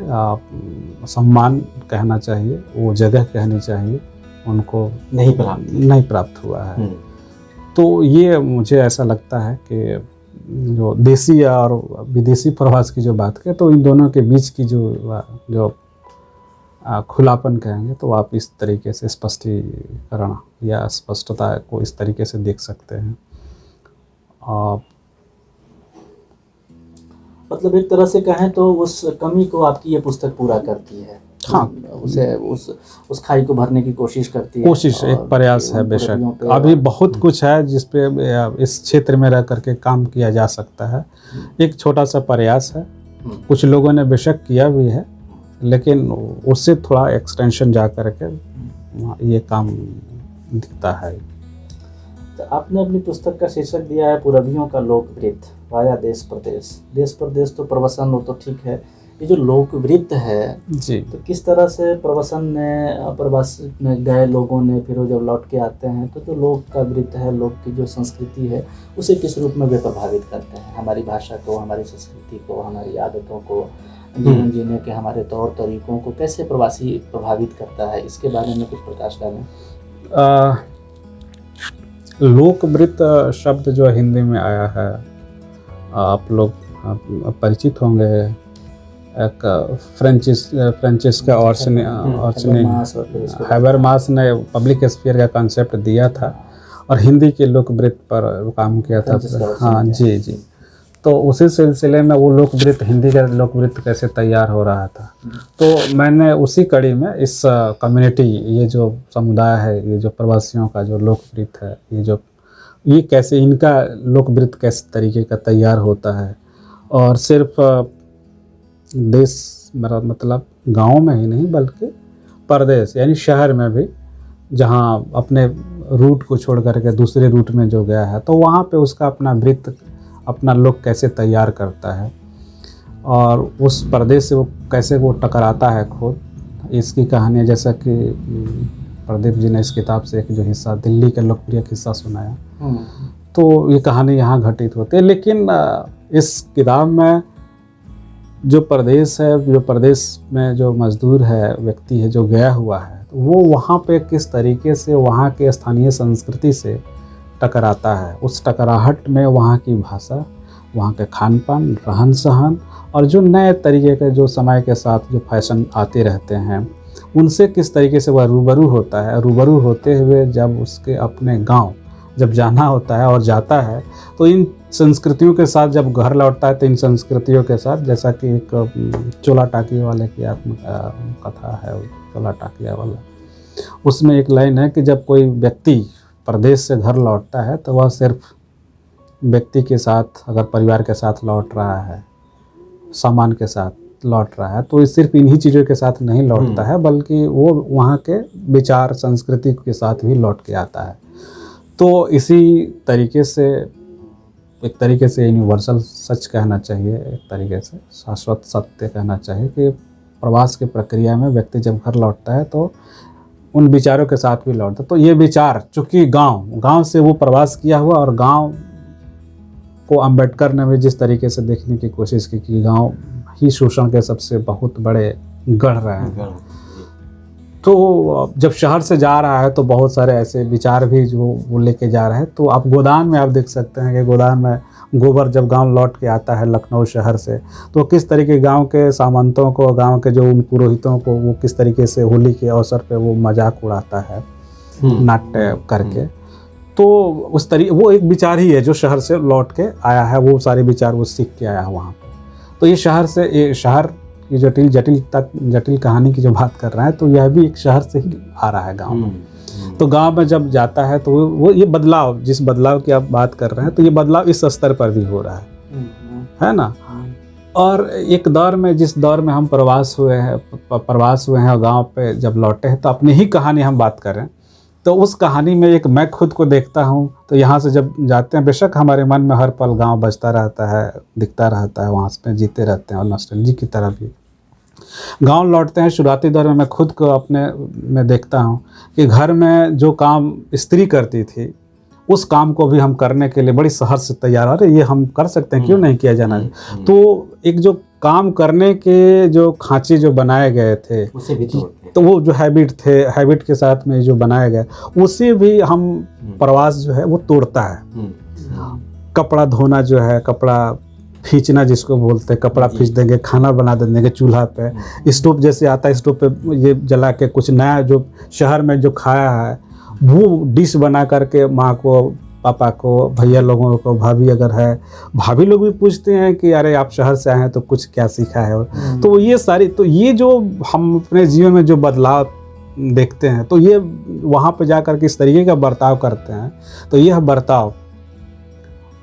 [SPEAKER 2] सम्मान कहना चाहिए, वो जगह कहनी चाहिए, उनको नहीं प्राप्त हुआ है। तो ये मुझे ऐसा लगता है कि जो देसी और विदेशी प्रवास की जो बात करें, तो इन दोनों के बीच की जो खुलापन कहेंगे, तो आप इस तरीके से स्पष्टीकरण या स्पष्टता को इस तरीके से देख सकते हैं।
[SPEAKER 3] मतलब एक तरह से कहें तो उस कमी को आपकी ये पुस्तक पूरा करती है।
[SPEAKER 2] हाँ।
[SPEAKER 3] उसे उस खाई को भरने की कोशिश करती है।
[SPEAKER 2] कोशिश एक
[SPEAKER 3] और
[SPEAKER 2] प्रयास है
[SPEAKER 3] उन
[SPEAKER 2] बेशक।
[SPEAKER 3] पुरबियों पे
[SPEAKER 2] अभी बहुत कुछ है जिस पे इस क्षेत्र में रह करके काम किया जा सकता है। एक छोटा सा प्रयास है, कुछ लोगों ने बेशक किया भी है, लेकिन उससे थोड़ा एक्सटेंशन जा करके ये काम दिखता है।
[SPEAKER 3] तो आपने अपनी पुस्तक का शीर्षक दिया है पुरबियों का लोकवृत्त वाया देश प्रदेश। देश प्रदेश तो प्रवसन हो तो ठीक है, ये जो लोकवृत्त है
[SPEAKER 2] जी,
[SPEAKER 3] तो किस तरह से प्रवसन ने प्रवास में गए लोगों ने फिर वो जब लौट के आते हैं तो जो लोक का वृत्त है, लोक की जो संस्कृति है, उसे किस रूप में वे प्रभावित करते हैं? हमारी भाषा को, हमारी संस्कृति को, हमारी आदतों को, जीवन जीने के हमारे तौर तरीकों को कैसे प्रवासी प्रभावित करता है, इसके बारे में कुछ प्रकाश डालें।
[SPEAKER 2] लोकवृत्त शब्द जो हिंदी में आया है, आप लोग परिचित होंगे। एक फ्रेंचिस्का ऑर्चने हैबरमास ने पब्लिक स्फीयर का कॉन्सेप्ट दिया था और हिंदी के लोकवृत्त पर काम किया था। हाँ जी जी। तो उसी सिलसिले में वो लोकवृत्त, हिंदी का लोकवृत्त कैसे तैयार हो रहा था, तो मैंने उसी कड़ी में इस कम्युनिटी, ये जो समुदाय है, ये जो प्रवासियों का जो लोकवृत्त है, ये कैसे, इनका लोकवृत्त कैसे तरीके का तैयार होता है। और सिर्फ देश मेरा मतलब गांव में ही नहीं बल्कि परदेश यानी शहर में भी, जहां अपने रूट को छोड़ करके दूसरे रूट में जो गया है, तो वहाँ पे उसका अपना वृत्त, अपना लोक कैसे तैयार करता है और उस परदेश से वो कैसे वो टकराता है खुद। इसकी कहानी जैसा कि प्रदीप जी ने इस किताब से एक जो हिस्सा, दिल्ली का लोकप्रिय हिस्सा सुनाया, तो ये कहानी यहाँ घटित होती है। लेकिन इस किताब में जो प्रदेश है, जो प्रदेश में जो मजदूर है, व्यक्ति है जो गया हुआ है, तो वो वहाँ पे किस तरीके से वहाँ के स्थानीय संस्कृति से टकराता है। उस टकराहट में वहाँ की भाषा, वहाँ के खान पान, रहन सहन और जो नए तरीके के जो समय के साथ जो फैशन आते रहते हैं, उनसे किस तरीके से वह रूबरू होता है। रूबरू होते हुए जब उसके अपने गांव जब जाना होता है और जाता है, तो इन संस्कृतियों के साथ जब घर लौटता है, तो इन संस्कृतियों के साथ, जैसा कि एक चोला टाकिया वाले की कथा है, चोला टाकिया वाला, उसमें एक लाइन है कि जब कोई व्यक्ति प्रदेश से घर लौटता है तो वह सिर्फ व्यक्ति के साथ, अगर परिवार के साथ लौट रहा है, सामान के साथ लौट रहा है, तो सिर्फ इन्हीं चीज़ों के साथ नहीं लौटता है, बल्कि वो वहाँ के विचार, संस्कृति के साथ भी लौट के आता है। तो इसी तरीके से, एक तरीके से यूनिवर्सल सच कहना चाहिए, एक तरीके से शाश्वत सत्य कहना चाहिए कि प्रवास की प्रक्रिया में व्यक्ति जब घर लौटता है तो उन विचारों के साथ भी लौटता है। तो ये विचार, चूँकि गांव से वो प्रवास किया हुआ, और गांव को अम्बेडकर ने भी जिस तरीके से देखने की कोशिश की कि गांव ही शोषण के सबसे बहुत बड़े गढ़ रहे हैं, तो जब शहर से जा रहा है तो बहुत सारे ऐसे विचार भी जो वो लेके जा रहा है। तो आप गोदान में आप देख सकते हैं कि गोदान में गोबर जब गांव लौट के आता है लखनऊ शहर से, तो किस तरीके गांव के सामंतों को, गांव के जो उन पुरोहितों को, वो किस तरीके से होली के अवसर पे वो मजाक उड़ाता है नाट्य करके। तो उस तरीके, वो एक विचार ही है जो शहर से लौट के आया है, वो सारे विचार वो सीख के आया है वहाँ पर। तो ये शहर की जटिल कहानी की जो बात कर रहे हैं, तो यह भी एक शहर से ही आ रहा है गाँव में। तो गांव में जब जाता है तो वो ये बदलाव, जिस बदलाव की आप बात कर रहे हैं, तो ये बदलाव इस स्तर पर भी हो रहा है ना। और एक दौर में, जिस दौर में हम प्रवास हुए हैं और गांव पे जब लौटे हैं, तो अपनी ही कहानी हम बात करें, तो उस कहानी में एक मैं खुद को देखता हूँ। तो यहाँ से जब जाते हैं, बेशक हमारे मन में हर पल गांव बजता रहता है, दिखता रहता है, वहाँ पे जीते रहते हैं और नॉस्टैल्जिया की तरह भी गांव लौटते हैं। शुरुआती दौर में मैं खुद को अपने में देखता हूँ कि घर में जो काम स्त्री करती थी, उस काम को भी हम करने के लिए बड़ी सहज से तैयार, अरे ये हम कर सकते हैं, क्यों नहीं किया जाना। तो एक जो काम करने के जो खांचे जो बनाए गए थे,
[SPEAKER 1] उसे भी
[SPEAKER 2] तो वो जो हैबिट के साथ में जो बनाया गया, उसे भी हम प्रवास जो है वो तोड़ता है। कपड़ा धोना जो है, कपड़ा खींचना जिसको बोलते हैं, कपड़ा खींच देंगे, खाना बना देंगे चूल्हा पे, स्टोव जैसे आता है, स्टोव पे ये जला के कुछ नया जो शहर में जो खाया है वो डिश बना करके माँ को पापा को, भैया लोगों को, भाभी अगर है, भाभी लोग भी पूछते हैं कि अरे आप शहर से आए हैं तो कुछ क्या सीखा है। तो ये सारी, तो ये जो हम अपने जीवन में जो बदलाव देखते हैं, तो ये वहाँ पे जा कर के इस तरीके का बर्ताव करते हैं, तो यह बर्ताव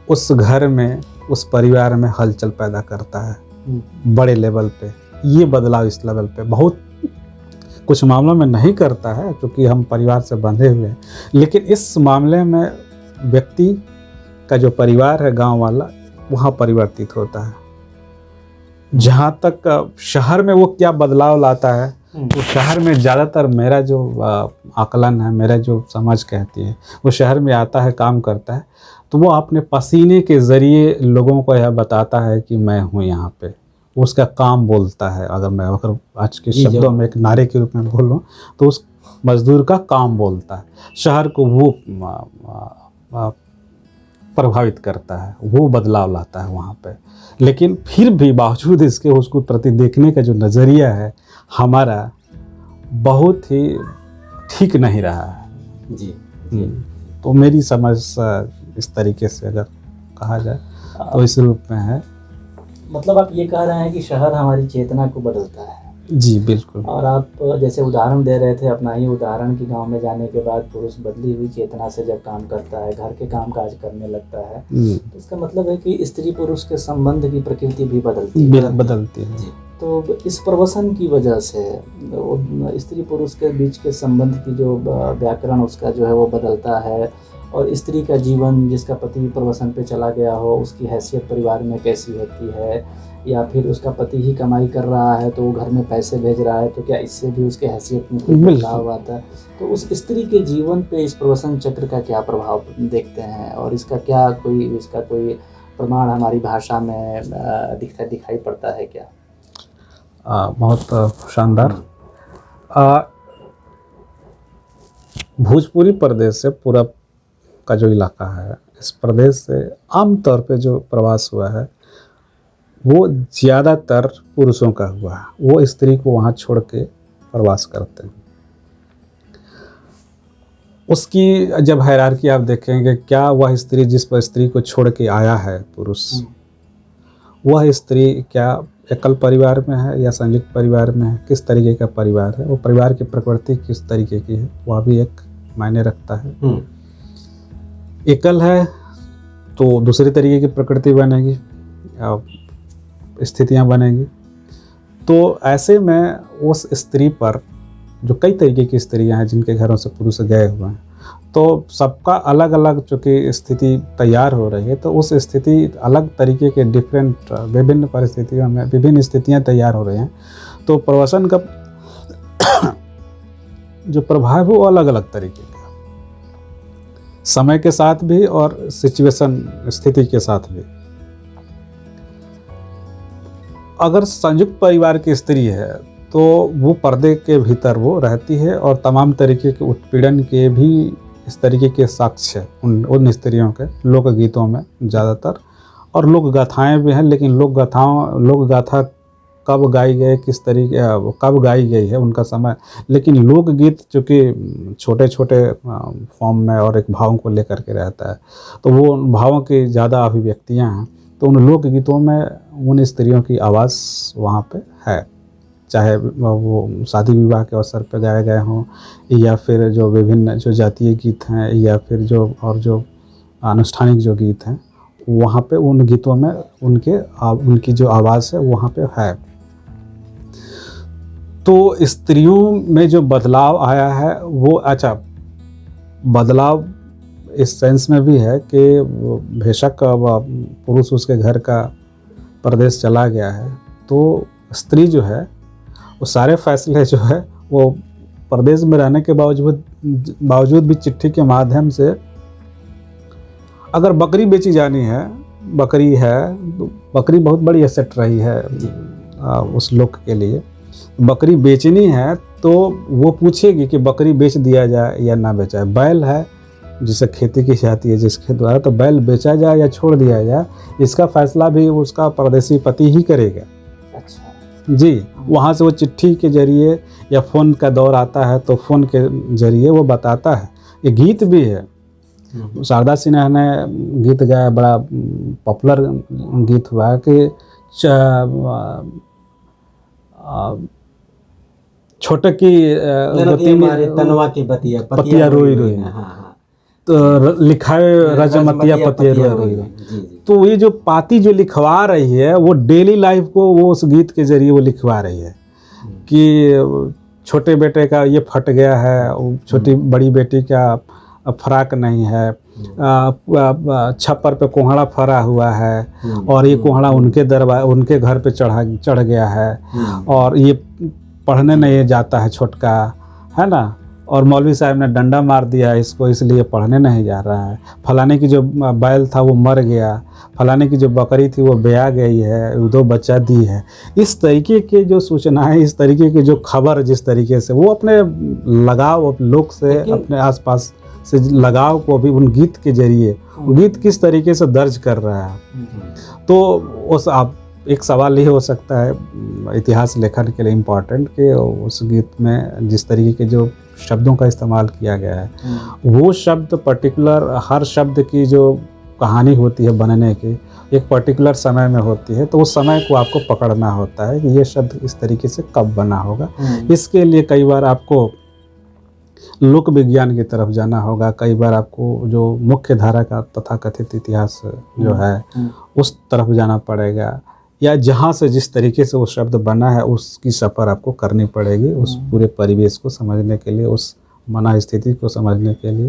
[SPEAKER 2] उस घर में, उस परिवार में हलचल पैदा करता है बड़े लेवल पे। ये बदलाव इस लेवल पे बहुत कुछ मामलों में नहीं करता है, क्योंकि हम परिवार से बंधे हुए हैं, लेकिन इस मामले में व्यक्ति का जो परिवार है, गांव वाला, वहाँ परिवर्तित होता है। जहाँ तक शहर में वो क्या बदलाव लाता है, तो शहर में ज़्यादातर मेरा जो आकलन है, मेरा जो समझ कहती है, वो शहर में आता है, काम करता है, तो वो अपने पसीने के ज़रिए लोगों को यह बताता है कि मैं हूँ यहाँ पे। उसका काम बोलता है। अगर आज के शब्दों में एक नारे के रूप में बोलूँ तो उस मजदूर का काम बोलता है। शहर को वो प्रभावित करता है, वो बदलाव लाता है वहाँ पे। लेकिन फिर भी बावजूद इसके उसको प्रति देखने का जो नज़रिया है हमारा, बहुत ही ठीक नहीं रहा है।
[SPEAKER 1] जी।
[SPEAKER 2] तो मेरी समझ इस तरीके से अगर कहा जाए तो इस रूप में है।
[SPEAKER 3] मतलब आप ये कह रहे हैं कि शहर हमारी चेतना को बदलता है।
[SPEAKER 2] जी बिल्कुल।
[SPEAKER 3] और आप जैसे उदाहरण दे रहे थे अपना ही उदाहरण कि गांव में जाने के बाद पुरुष बदली हुई चेतना से जब काम करता है, घर के काम काज करने लगता है, तो इसका मतलब है कि स्त्री पुरुष के संबंध की प्रकृति भी बदलती
[SPEAKER 2] है।
[SPEAKER 3] तो इस प्रवसन की वजह से स्त्री पुरुष के बीच के संबंध की जो व्याकरण उसका जो है वो बदलता है, और स्त्री का जीवन, जिसका पति प्रवसन पे चला गया हो, उसकी हैसियत परिवार में कैसी होती है, या फिर उसका पति ही कमाई कर रहा है तो वो घर में पैसे भेज रहा है, तो क्या इससे भी उसके हैसियत में कोई बदलाव आता है? तो उस स्त्री के जीवन पे इस प्रवसन चक्र का क्या प्रभाव देखते हैं, और इसका कोई प्रमाण हमारी भाषा में दिखाई पड़ता है क्या?
[SPEAKER 2] बहुत शानदार। भोजपुरी प्रदेश से पूरब का जो इलाका है, इस प्रदेश से आमतौर पे जो प्रवास हुआ है वो ज़्यादातर पुरुषों का हुआ है। वो स्त्री को वहाँ छोड़ के प्रवास करते हैं। उसकी जब हायरार्की आप देखेंगे, क्या वह स्त्री जिस पर स्त्री को छोड़ के आया है पुरुष, वह स्त्री क्या एकल परिवार में है या संयुक्त परिवार में है, किस तरीके का परिवार है, वो परिवार की प्रकृति किस तरीके की है, वह भी एक मायने रखता है। एकल है तो दूसरी तरीके की प्रकृति बनेगी, स्थितियां बनेंगी। तो ऐसे में उस स्त्री पर, जो कई तरीके की स्त्रियां हैं जिनके घरों से पुरुष गए हुए हैं, तो सबका अलग अलग चूँकि स्थिति तैयार हो रही है, तो उस स्थिति अलग तरीके के डिफरेंट विभिन्न परिस्थितियों में विभिन्न स्थितियां तैयार हो रही हैं। तो प्रवसन का जो प्रभाव है वो अलग अलग तरीके का, समय के साथ भी और सिचुएशन, स्थिति के साथ भी। अगर संयुक्त परिवार की स्त्री है तो वो पर्दे के भीतर वो रहती है, और तमाम तरीके के उत्पीड़न के भी इस तरीके के साक्ष्य उन स्त्रियों के लोकगीतों में ज़्यादातर, और लोक गाथाएँ भी हैं। लेकिन लोक गाथा कब गाई गई, किस तरीके कब गाई गई है उनका समय, लेकिन लोकगीत चूँकि छोटे छोटे फॉर्म में और एक भावों को लेकर के रहता है, तो वो भावों की ज़्यादा अभिव्यक्तियाँ हैं। तो उन लोकगीतों में उन स्त्रियों की आवाज़ वहाँ पे है, चाहे वो शादी विवाह के अवसर पर गाए गए हों, या फिर जो विभिन्न जो जातीय गीत हैं, या फिर जो आनुष्ठानिक जो गीत हैं, वहाँ पे उन गीतों में उनकी जो आवाज़ है वहाँ पे है। तो स्त्रियों में जो बदलाव आया है वो, अच्छा, बदलाव इस सेंस में भी है कि बेशक पुरुष उसके घर का प्रदेश चला गया है, तो स्त्री जो है वो सारे फैसले जो है वो प्रदेश में रहने के बावजूद भी चिट्ठी के माध्यम से, अगर बकरी बेची जानी है, बकरी है तो बकरी बहुत बड़ी एसेट रही है उस लोग के लिए। बकरी बेचनी है तो वो पूछेगी कि बकरी बेच दिया जाए या ना बेचा जाए। बैल है जिसे खेती की जाती है जिसके द्वारा, तो बैल बेचा जाए या छोड़ दिया जाए, इसका फैसला भी उसका परदेसी पति ही करेगा।
[SPEAKER 3] अच्छा
[SPEAKER 2] जी, वहाँ से वो चिट्ठी के जरिए या फ़ोन का दौर आता है तो फ़ोन के जरिए वो बताता है। ये गीत भी है शारदा सिन्हा ने गीत गाया, बड़ा पॉपुलर गीत हुआ कि छोटे की
[SPEAKER 1] तनवा की बतिया
[SPEAKER 2] पतिया रोई रोई,
[SPEAKER 1] हाँ,
[SPEAKER 2] तो लिखा है रजमतिया पतिया रोई रोई।
[SPEAKER 1] जी।
[SPEAKER 2] तो ये जो पाती जो लिखवा रही है वो डेली लाइफ को वो उस गीत के जरिए वो लिखवा रही है कि छोटे बेटे का ये फट गया है, छोटी बड़ी बेटी का फराक नहीं है, छप्पर पे कोहड़ा फरा हुआ है और ये कोहड़ा उनके घर पे चढ़ गया है और ये पढ़ने नहीं जाता है छोटका, है ना, और मौलवी साहब ने डंडा मार दिया इसको, इसलिए पढ़ने नहीं जा रहा है। फलाने की जो बैल था वो मर गया, फलाने की जो बकरी थी वो ब्याह गई है, 2 बच्चा दी है। इस तरीके के जो सूचनाएं, इस तरीके की जो खबर, जिस तरीके से वो अपने लगाव लोग से, अपने आसपास से लगाव को भी उन गीत के जरिए, गीत किस तरीके से दर्ज कर रहा है। तो उस आप एक सवाल ये हो सकता है इतिहास लेखन के लिए इम्पोर्टेंट कि उस गीत में जिस तरीके के जो शब्दों का इस्तेमाल किया गया है, वो शब्द पर्टिकुलर, हर शब्द की जो कहानी होती है बनने की एक पर्टिकुलर समय में होती है, तो उस समय को आपको पकड़ना होता है कि ये शब्द इस तरीके से कब बना होगा। इसके लिए कई बार आपको लोक विज्ञान की तरफ जाना होगा, कई बार आपको जो मुख्य धारा का तथाकथित इतिहास जो है उस तरफ जाना पड़ेगा, या जहाँ से जिस तरीके से वो शब्द बना है उसकी सफ़र आपको करनी पड़ेगी उस पूरे परिवेश को समझने के लिए, उस मना स्थिति को समझने के लिए,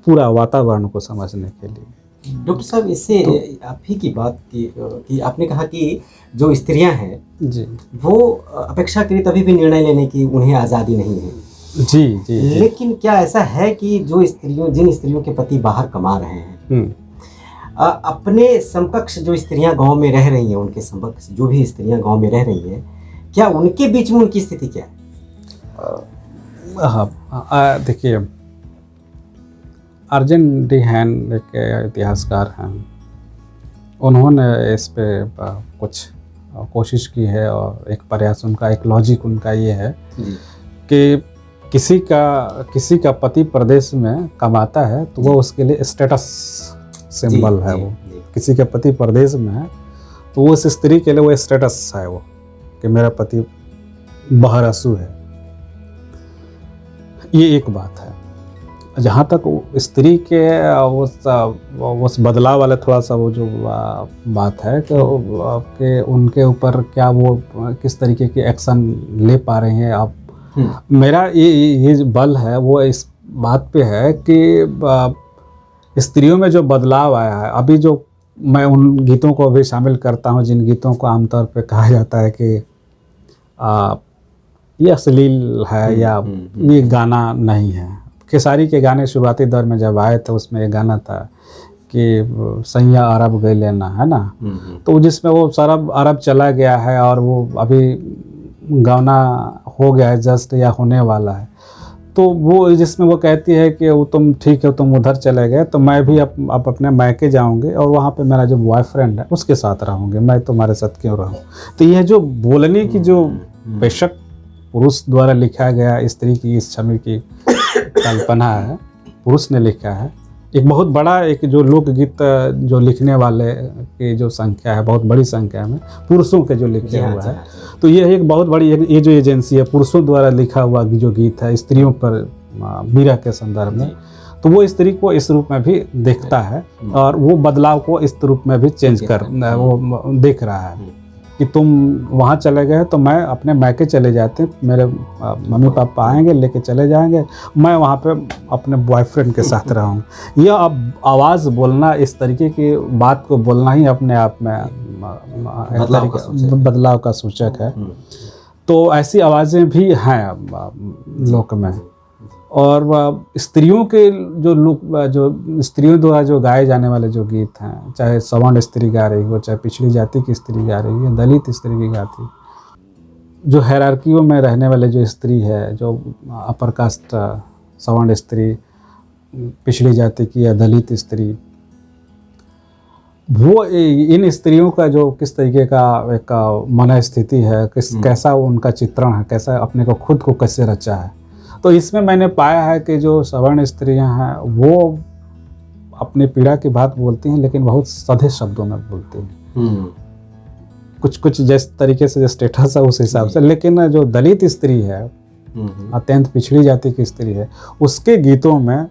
[SPEAKER 2] पूरा वातावरण को समझने के लिए।
[SPEAKER 1] डॉक्टर साहब, इससे आप ही की बात की कि आपने कहा कि जो स्त्रियां हैं
[SPEAKER 2] जी,
[SPEAKER 1] वो अपेक्षाकृत अभी भी निर्णय लेने की उन्हें आज़ादी नहीं है।
[SPEAKER 2] जी जी,
[SPEAKER 1] लेकिन क्या ऐसा है कि जो जिन स्त्रियों के पति बाहर कमा रहे हैं, अपने समकक्ष जो स्त्रियां गांव में रह रही हैं, उनके समकक्ष जो भी स्त्रियां गांव में रह रही हैं, क्या उनके बीच में उनकी स्थिति क्या है?
[SPEAKER 2] हाँ, देखिए, अर्जन डी हैन एक इतिहासकार हैं, उन्होंने इस पे कुछ कोशिश की है और एक प्रयास उनका, एक लॉजिक उनका ये है कि किसी का पति प्रदेश में कमाता है तो वो उसके लिए स्टेटस सिंबल है। वो किसी के पति प्रदेश में है तो वो उस स्त्री के लिए वो स्टेटस है, वो कि मेरा पति बहरसू है। ये एक बात है। जहाँ तक स्त्री के उस बदलाव वाले थोड़ा सा वो जो बात है कि उनके ऊपर क्या वो किस तरीके के एक्शन ले पा रहे हैं आप, मेरा ये बल है वो इस बात पे है कि स्त्रियों में जो बदलाव आया है, अभी जो मैं उन गीतों को भी शामिल करता हूँ जिन गीतों को आमतौर पे कहा जाता है कि ये अश्लील है या ये गाना नहीं है। खेसारी के गाने शुरुआती दौर में जब आए तो उसमें एक गाना था कि सैया अरब गए लेना, है ना, तो जिसमें वो सरब अरब चला गया है और वो अभी गाना हो गया है जस्ट या होने वाला है, तो वो जिसमें वो कहती है कि वो तुम ठीक है, तुम उधर चले गए तो मैं भी अब अपने मायके जाऊंगी और वहाँ पे मेरा जो बॉयफ्रेंड है उसके साथ रहूँगी, मैं तुम्हारे साथ क्यों रहूँ। तो यह जो बोलने की जो बेशक पुरुष द्वारा लिखा गया स्त्री की इस छवि की कल्पना है, पुरुष ने लिखा है, एक बहुत बड़ा एक जो लोकगीत जो लिखने वाले की जो संख्या है, बहुत बड़ी संख्या में पुरुषों के जो लिखे हुआ है, तो ये एक बहुत बड़ी ये जो एजेंसी है पुरुषों द्वारा लिखा हुआ जो गीत है स्त्रियों पर विरह के संदर्भ में, तो वो स्त्री को इस रूप में भी देखता है और वो बदलाव को इस रूप में भी चेंज कर वो देख रहा है कि तुम वहाँ चले गए तो मैं अपने मायके चले जाते, मेरे मम्मी पापा आएंगे लेके चले जाएंगे, मैं वहाँ पे अपने बॉयफ्रेंड के साथ रहूँगा। यह अब आवाज़ बोलना, इस तरीके की बात को बोलना ही अपने आप में बदलाव का सूचक है। तो ऐसी आवाज़ें भी हैं लोक में। और स्त्रियों के जो स्त्रियों द्वारा जो गाए जाने वाले जो गीत हैं, चाहे सवर्ण स्त्री गा रही हो, चाहे पिछड़ी जाति की स्त्री गा रही है, दलित स्त्री की गाती, जो हायरार्कियों में रहने वाले जो स्त्री है, जो अपर कास्ट सवर्ण स्त्री, पिछड़ी जाति की या दलित स्त्री, वो इन स्त्रियों का जो किस तरीके का एक मन स्थिति है, कैसा उनका चित्रण है, कैसा अपने को खुद को कैसे रचा है, तो इसमें मैंने पाया है कि जो सवर्ण स्त्रियां हैं वो अपने पीड़ा की बात बोलती हैं, लेकिन बहुत सधे शब्दों में बोलती हैं। कुछ कुछ जिस तरीके से जो स्टेटस है उस हिसाब से, लेकिन जो दलित स्त्री है, अत्यंत पिछड़ी जाति की स्त्री है, उसके गीतों में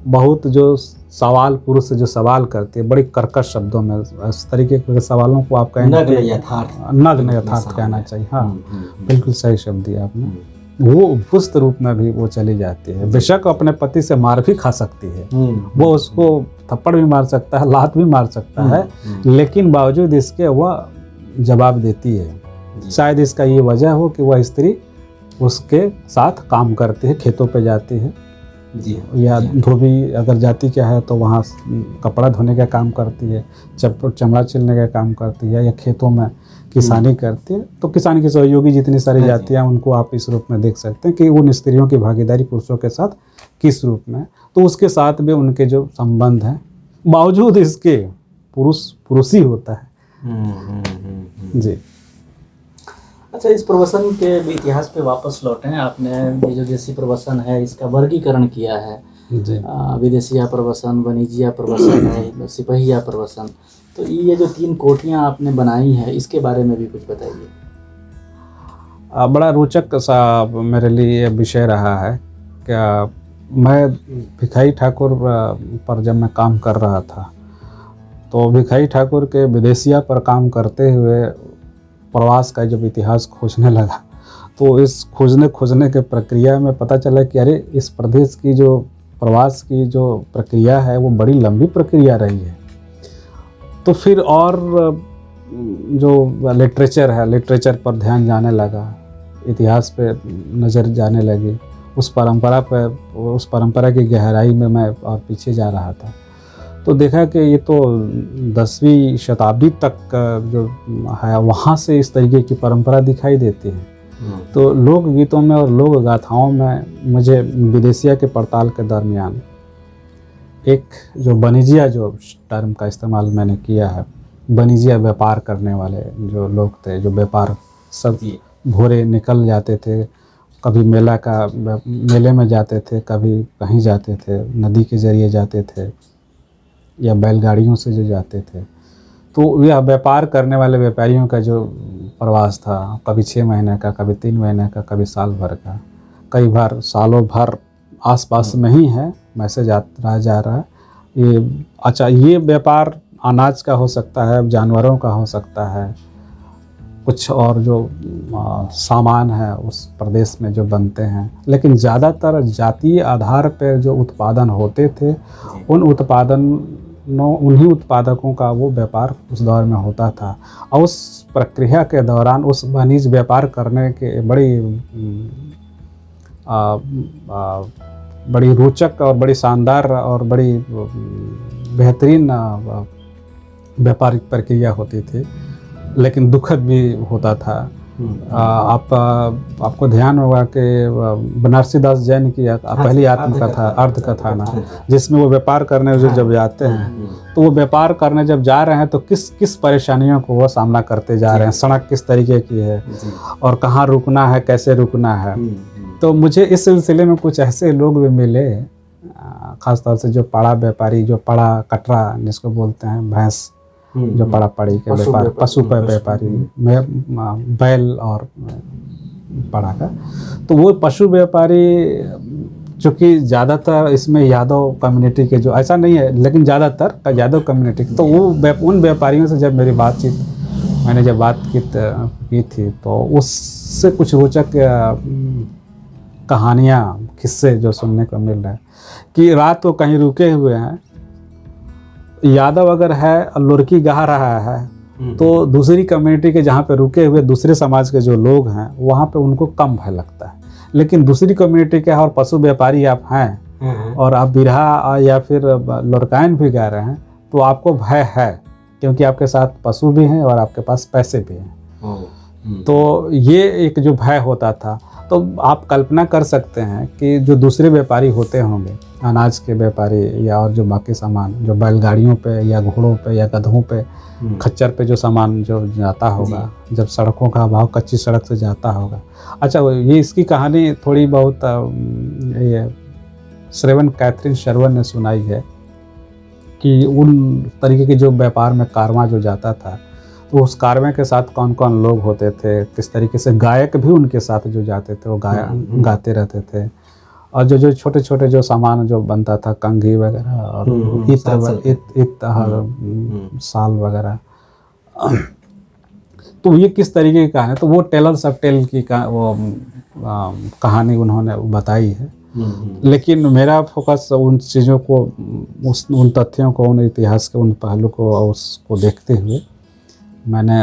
[SPEAKER 2] बहुत जो सवाल, पुरुष से जो सवाल करती है बड़ी कर्कश शब्दों में, इस तरीके के सवालों को आप कहेंगे नग्न यथार्थ कहना चाहिए। हाँ, बिल्कुल सही शब्द दिया आपने। वो पुस्त रूप में भी वो चली जाती है। बेशक अपने पति से मार भी खा सकती है, वो उसको थप्पड़ भी मार सकता है, लात भी मार सकता है, लेकिन बावजूद इसके वह जवाब देती है। शायद इसका ये वजह हो कि वह स्त्री उसके साथ काम करती है, खेतों पे जाती है या धोबी अगर जाति क्या है तो वहाँ कपड़ा धोने का काम करती है, चमड़ा छिलने का काम करती है, या खेतों में किसानी करती है। तो किसानी की सहयोगी जितनी सारी जातियाँ, उनको आप इस रूप में देख सकते हैं कि उन स्त्रियों की भागीदारी पुरुषों के साथ किस रूप में, तो उसके साथ भी उनके जो संबंध हैं, बावजूद इसके पुरुष ही होता है। जी।
[SPEAKER 3] अच्छा, इस प्रवसन के भी इतिहास पे वापस लौटें। आपने ये जो देसी प्रवसन है इसका वर्गीकरण किया है
[SPEAKER 2] जी।
[SPEAKER 3] विदेशिया प्रवसन, वाणिज्य प्रवसन है, सिपहिया प्रवसन। तो ये जो 3 कोटियाँ आपने बनाई हैं इसके बारे में भी कुछ बताइए।
[SPEAKER 2] बड़ा रोचक सा मेरे लिए ये विषय रहा है। क्या मैं भिखाई ठाकुर पर जब मैं काम कर रहा था, तो भिखाई ठाकुर के विदेशिया पर काम करते हुए प्रवास का जब इतिहास खोजने लगा, तो इस खोजने के प्रक्रिया में पता चला कि अरे इस प्रदेश की जो प्रवास की जो प्रक्रिया है वो बड़ी लंबी प्रक्रिया रही है। तो फिर और जो लिटरेचर पर ध्यान जाने लगा, इतिहास पे नज़र जाने लगी, उस परंपरा की गहराई में मैं और पीछे जा रहा था। तो देखा कि ये तो 10वीं शताब्दी तक जो है वहाँ से इस तरीके की परंपरा दिखाई देती है। तो लोकगीतों में और लोक गाथाओं में मुझे विदेशिया के पड़ताल के दरमियान एक जो बनिजिया जो टर्म का इस्तेमाल मैंने किया है, बनिजिया व्यापार करने वाले जो लोग थे, जो व्यापार सब भोरे निकल जाते थे, कभी मेले में जाते थे, कभी कहीं जाते थे, नदी के ज़रिए जाते थे या बैलगाड़ियों से जो जाते थे। तो यह व्यापार करने वाले व्यापारियों का जो प्रवास था, कभी 6 महीने का, कभी 3 महीने का, कभी साल भर का, कई बार सालों भर आसपास में ही है, मैसेज जा रहा है। ये व्यापार अनाज का हो सकता है, जानवरों का हो सकता है, कुछ और जो सामान है उस प्रदेश में जो बनते हैं, लेकिन ज़्यादातर जातीय आधार पर जो उत्पादन होते थे, उन्हीं उत्पादकों का वो व्यापार उस दौर में होता था। और उस प्रक्रिया के दौरान उस वाणिज्य व्यापार करने के बड़ी रोचक और बड़ी शानदार और बड़ी बेहतरीन व्यापारिक प्रक्रिया होती थी, लेकिन दुखद भी होता था। आपको ध्यान होगा कि बनारसी दास जैन की पहली आत्मकथा अर्धकथा ना, जिसमें वो व्यापार करने जब जाते हैं, तो वो व्यापार करने जब जा रहे हैं तो किस परेशानियों को वो सामना करते जा रहे हैं, सड़क किस तरीके की है और कहाँ रुकना है, कैसे रुकना है। तो मुझे इस सिलसिले में कुछ ऐसे लोग भी मिले, ख़ासतौर से जो पाड़ा व्यापारी, जो पाड़ा कटरा जिसको बोलते हैं, भैंस जो पड़ा पड़ी के व्यापार, पशु व्यापारी, बैल और पड़ा का, तो वो पशु व्यापारी चूँकि ज़्यादातर इसमें यादव कम्युनिटी के, जो ऐसा नहीं है लेकिन ज़्यादातर का यादव कम्युनिटी, तो वो उन व्यापारियों से जब मेरी मैंने जब बात की थी, तो उससे कुछ रोचक कहानियाँ, किस्से जो सुनने को मिल रहे हैं कि रात को कहीं रुके हुए हैं, यादव अगर है और लुरकी गा रहा है, तो दूसरी कम्युनिटी के जहाँ पे रुके हुए दूसरे समाज के जो लोग हैं वहाँ पे उनको कम भय लगता है। लेकिन दूसरी कम्युनिटी के और पशु व्यापारी आप हैं और आप बिरहा या फिर लुरकायन भी गा रहे हैं, तो आपको भय है, क्योंकि आपके साथ पशु भी हैं और आपके पास पैसे भी हैं। तो ये एक जो भय होता था, तो आप कल्पना कर सकते हैं कि जो दूसरे व्यापारी होते होंगे, अनाज के व्यापारी या और जो बाकी सामान जो बैलगाड़ियों पे या घोड़ों पे या गधों पे, खच्चर पे जो सामान जो जाता होगा, जब सड़कों का अभाव, कच्ची सड़क से जाता होगा। अच्छा, ये इसकी कहानी थोड़ी बहुत ये कैथरीन श्रवण ने सुनाई है कि उन तरीके के जो व्यापार में कारवां जो जाता था, तो उस कारवां के साथ कौन कौन लोग होते थे, किस तरीके से गायक भी उनके साथ जो जाते थे वो गाते रहते थे, और जो छोटे छोटे जो सामान जो बनता था, कंघी वगैरह और साल वगैरह, तो ये किस तरीके की कहानी, तो वो टेलर्स ऑफ टेल की कहानी उन्होंने बताई है। लेकिन मेरा फोकस उन चीज़ों को, उन तथ्यों को, उन इतिहास के उन पहलू को और उसको देखते हुए मैंने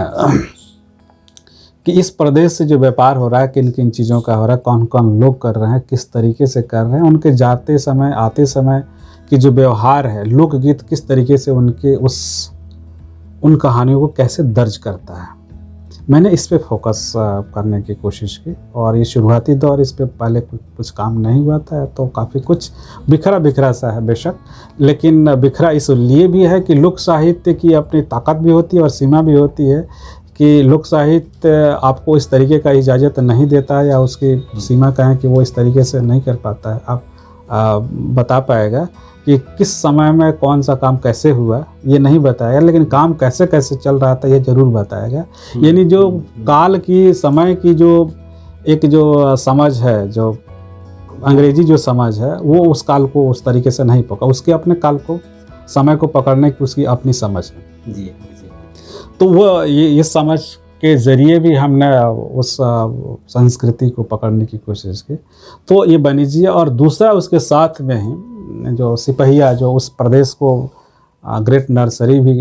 [SPEAKER 2] कि इस प्रदेश से जो व्यापार हो रहा है, किन किन चीज़ों का हो रहा है, कौन कौन लोग कर रहे हैं, किस तरीके से कर रहे हैं, उनके जाते समय आते समय की जो व्यवहार है, लोकगीत किस तरीके से उनके उन कहानियों को कैसे दर्ज करता है, मैंने इस पे फोकस करने की कोशिश की। और ये शुरुआती दौर, इस पे पहले कुछ काम नहीं हुआ था, तो काफ़ी कुछ बिखरा बिखरा सा है बेशक, लेकिन बिखरा इसलिए भी है कि लोक साहित्य की अपनी ताकत भी होती है और सीमा भी होती है, कि लोक साहित्य आपको इस तरीके का इजाज़त नहीं देता है, या उसकी सीमा कहें कि वो इस तरीके से नहीं कर पाता है, आप बता पाएगा कि किस समय में कौन सा काम कैसे हुआ, ये नहीं बताएगा, लेकिन काम कैसे कैसे चल रहा था ये ज़रूर बताएगा। यानी जो काल की, समय की जो समझ है, जो अंग्रेजी जो समझ है, वो उस काल को उस तरीके से नहीं पकड़ा, उसके अपने काल को, समय को पकड़ने की उसकी अपनी समझ है जी। तो वो ये समझ के ज़रिए भी हमने उस संस्कृति को पकड़ने की कोशिश की, तो ये बनीजिया। और दूसरा उसके साथ में ही जो सिपहिया, जो उस प्रदेश को ग्रेट नर्सरी भी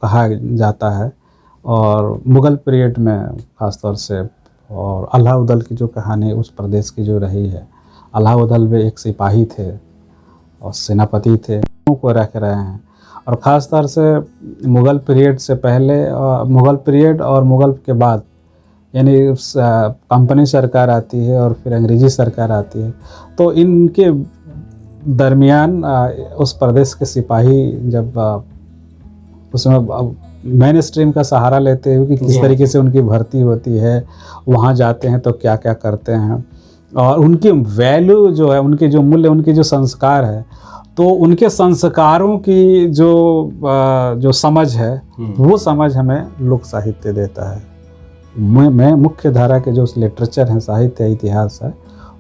[SPEAKER 2] कहा जाता है, और मुग़ल पीरियड में ख़ासतौर से, और अलाउद्दीन की जो कहानी उस प्रदेश की जो रही है, अलाउद्दीन भी एक सिपाही थे और सेनापति थे, को रख रहे हैं। और ख़ास तौर से मुग़ल पीरियड से पहले, मुग़ल पीरियड और मुग़ल के बाद, यानी कंपनी सरकार आती है और फिर अंग्रेज़ी सरकार आती है, तो इनके दरमियान उस प्रदेश के सिपाही जब उसमें मेन स्ट्रीम का सहारा लेते हुए कि किस तरीके से उनकी भर्ती होती है, वहाँ जाते हैं तो क्या क्या करते हैं, और उनकी वैल्यू जो है, उनके जो मूल्य, उनके जो संस्कार है, तो उनके संस्कारों की जो समझ है, वो समझ हमें लोक साहित्य देता है। मैं मुख्य धारा के जो लिटरेचर हैं, साहित्य है, इतिहास है,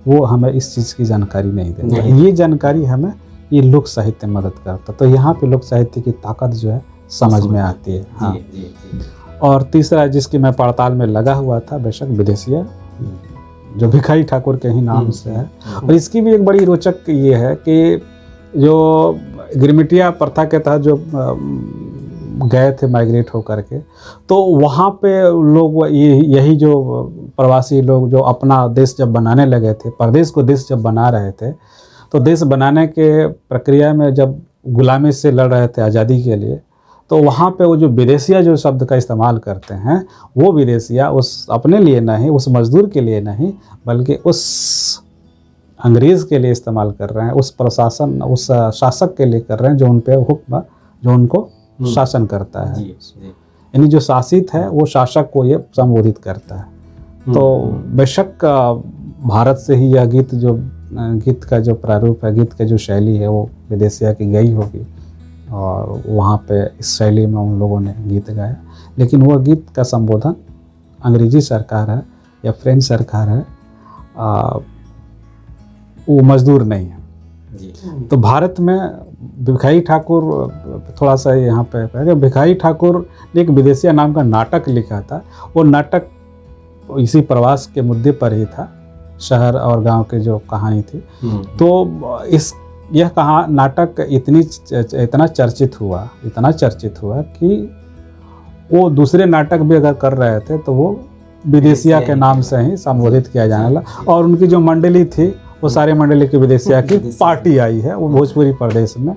[SPEAKER 2] वो हमें इस चीज़ की जानकारी नहीं देता। ये जानकारी हमें ये लोक साहित्य मदद करता, तो यहाँ पे लोक साहित्य की ताकत जो है समझ में आती है। हाँ। और तीसरा जिसकी मैं पड़ताल में लगा हुआ था, बेशक विदेशिया, जो भिखारी ठाकुर के ही नाम से है। और इसकी भी एक बड़ी रोचक ये है कि जो गिरमिटिया प्रथा के तहत जो गए थे माइग्रेट होकर के, तो वहाँ पे लोग यही जो प्रवासी लोग जो अपना देश जब बनाने लगे थे, प्रदेश को देश जब बना रहे थे, तो देश बनाने के प्रक्रिया में जब गुलामी से लड़ रहे थे आज़ादी के लिए, तो वहाँ पे वो जो विदेशिया जो शब्द का इस्तेमाल करते हैं, वो विदेशिया उस अपने लिए नहीं, उस मजदूर के लिए नहीं, बल्कि उस अंग्रेज़ के लिए इस्तेमाल कर रहे हैं, उस प्रशासन, उस शासक के लिए कर रहे हैं जो उन पे हुक्म, जो उनको शासन करता है। यानी जो शासित है वो शासक को ये संबोधित करता है। तो बेशक भारत से ही यह गीत का जो प्रारूप है, गीत का जो शैली है, वो विदेशिया की गई होगी, और वहाँ पे इस शैली में उन लोगों ने गीत गाया। लेकिन वह गीत का संबोधन अंग्रेजी सरकार है या फ्रेंच सरकार है, वो मजदूर नहीं है जी। तो भारत में भिखारी ठाकुर, थोड़ा सा यहाँ पे भिखारी ठाकुर ने एक विदेशिया नाम का नाटक लिखा था। वो नाटक इसी प्रवास के मुद्दे पर ही था, शहर और गांव की जो कहानी थी। तो यह नाटक इतना चर्चित हुआ कि वो दूसरे नाटक भी अगर कर रहे थे तो वो विदेशिया के नाम से ही संबोधित किया जाने लगा। और उनकी जो मंडली थी, वो सारे मंडली की विदेशिया की पार्टी आई है, वो भोजपुरी प्रदेश में।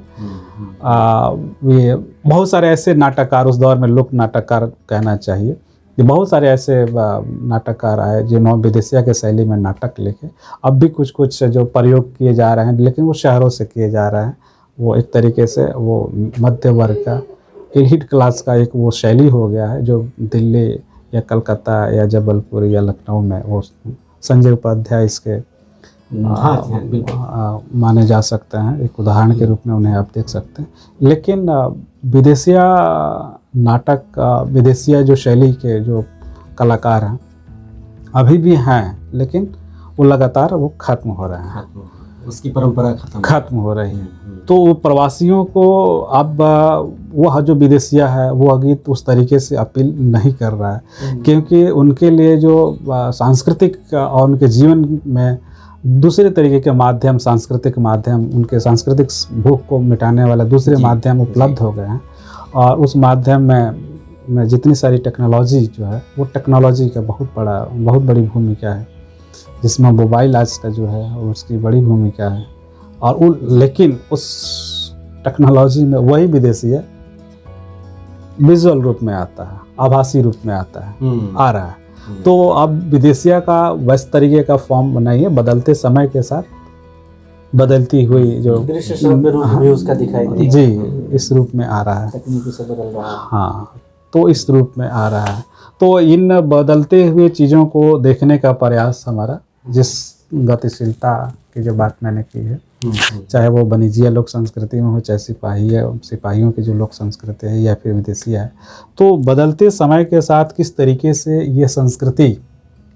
[SPEAKER 2] ये बहुत सारे ऐसे नाटककार उस दौर में, लोक नाटककार कहना चाहिए, बहुत सारे ऐसे नाटककार आए जिन्होंने विदेशिया के शैली में नाटक लिखे। अब भी कुछ कुछ जो प्रयोग किए जा रहे हैं, लेकिन वो शहरों से किए जा रहे हैं। वो एक तरीके से वो मध्य वर्ग का, एलिट क्लास का एक वो शैली हो गया है, जो दिल्ली या कलकत्ता या जबलपुर या लखनऊ में वो संजय उपाध्याय इसके
[SPEAKER 1] हाँ जी, हाँ, बिल्कुल।
[SPEAKER 2] माने जा सकते हैं, एक उदाहरण के रूप में उन्हें आप देख सकते हैं। लेकिन विदेशिया नाटक, विदेशिया जो शैली के जो कलाकार हैं अभी भी हैं, लेकिन वो लगातार वो खत्म हो रहे हैं,
[SPEAKER 1] उसकी परंपरा
[SPEAKER 2] खत्म हो रही है। तो वो प्रवासियों को अब वह जो विदेशिया है वो गीत उस तरीके से अपील नहीं कर रहा है, क्योंकि उनके लिए जो सांस्कृतिक और उनके जीवन में दूसरे तरीके के माध्यम, सांस्कृतिक माध्यम, उनके सांस्कृतिक भूख को मिटाने वाला दूसरे माध्यम उपलब्ध हो गए हैं। और उस माध्यम में जितनी सारी टेक्नोलॉजी जो है वो टेक्नोलॉजी का बहुत बड़ी भूमिका है, जिसमें मोबाइल आज का जो है उसकी बड़ी भूमिका है। और लेकिन उस टेक्नोलॉजी में वही विदेशी है विजुअल रूप में आता है, आभासी रूप में आता है, आ रहा है। तो अब विदेशिया का वैसे तरीके का फॉर्म नहीं है, बदलते समय के साथ बदलती हुई जो
[SPEAKER 3] दृश्य स्वरूप भी उसका दिखाई दे
[SPEAKER 2] जी इस रूप में आ रहा है,
[SPEAKER 3] तकनीकी से बदल रहा है।
[SPEAKER 2] हाँ, तो इस रूप में आ रहा है। तो इन बदलते हुए चीज़ों को देखने का प्रयास हमारा, जिस गतिशीलता की जो बात मैंने की है, चाहे वो वणिज्य लोक संस्कृति में हो, चाहे सिपाहियों की जो लोक संस्कृति है या फिर विदेशिया है, तो बदलते समय के साथ किस तरीके से ये संस्कृति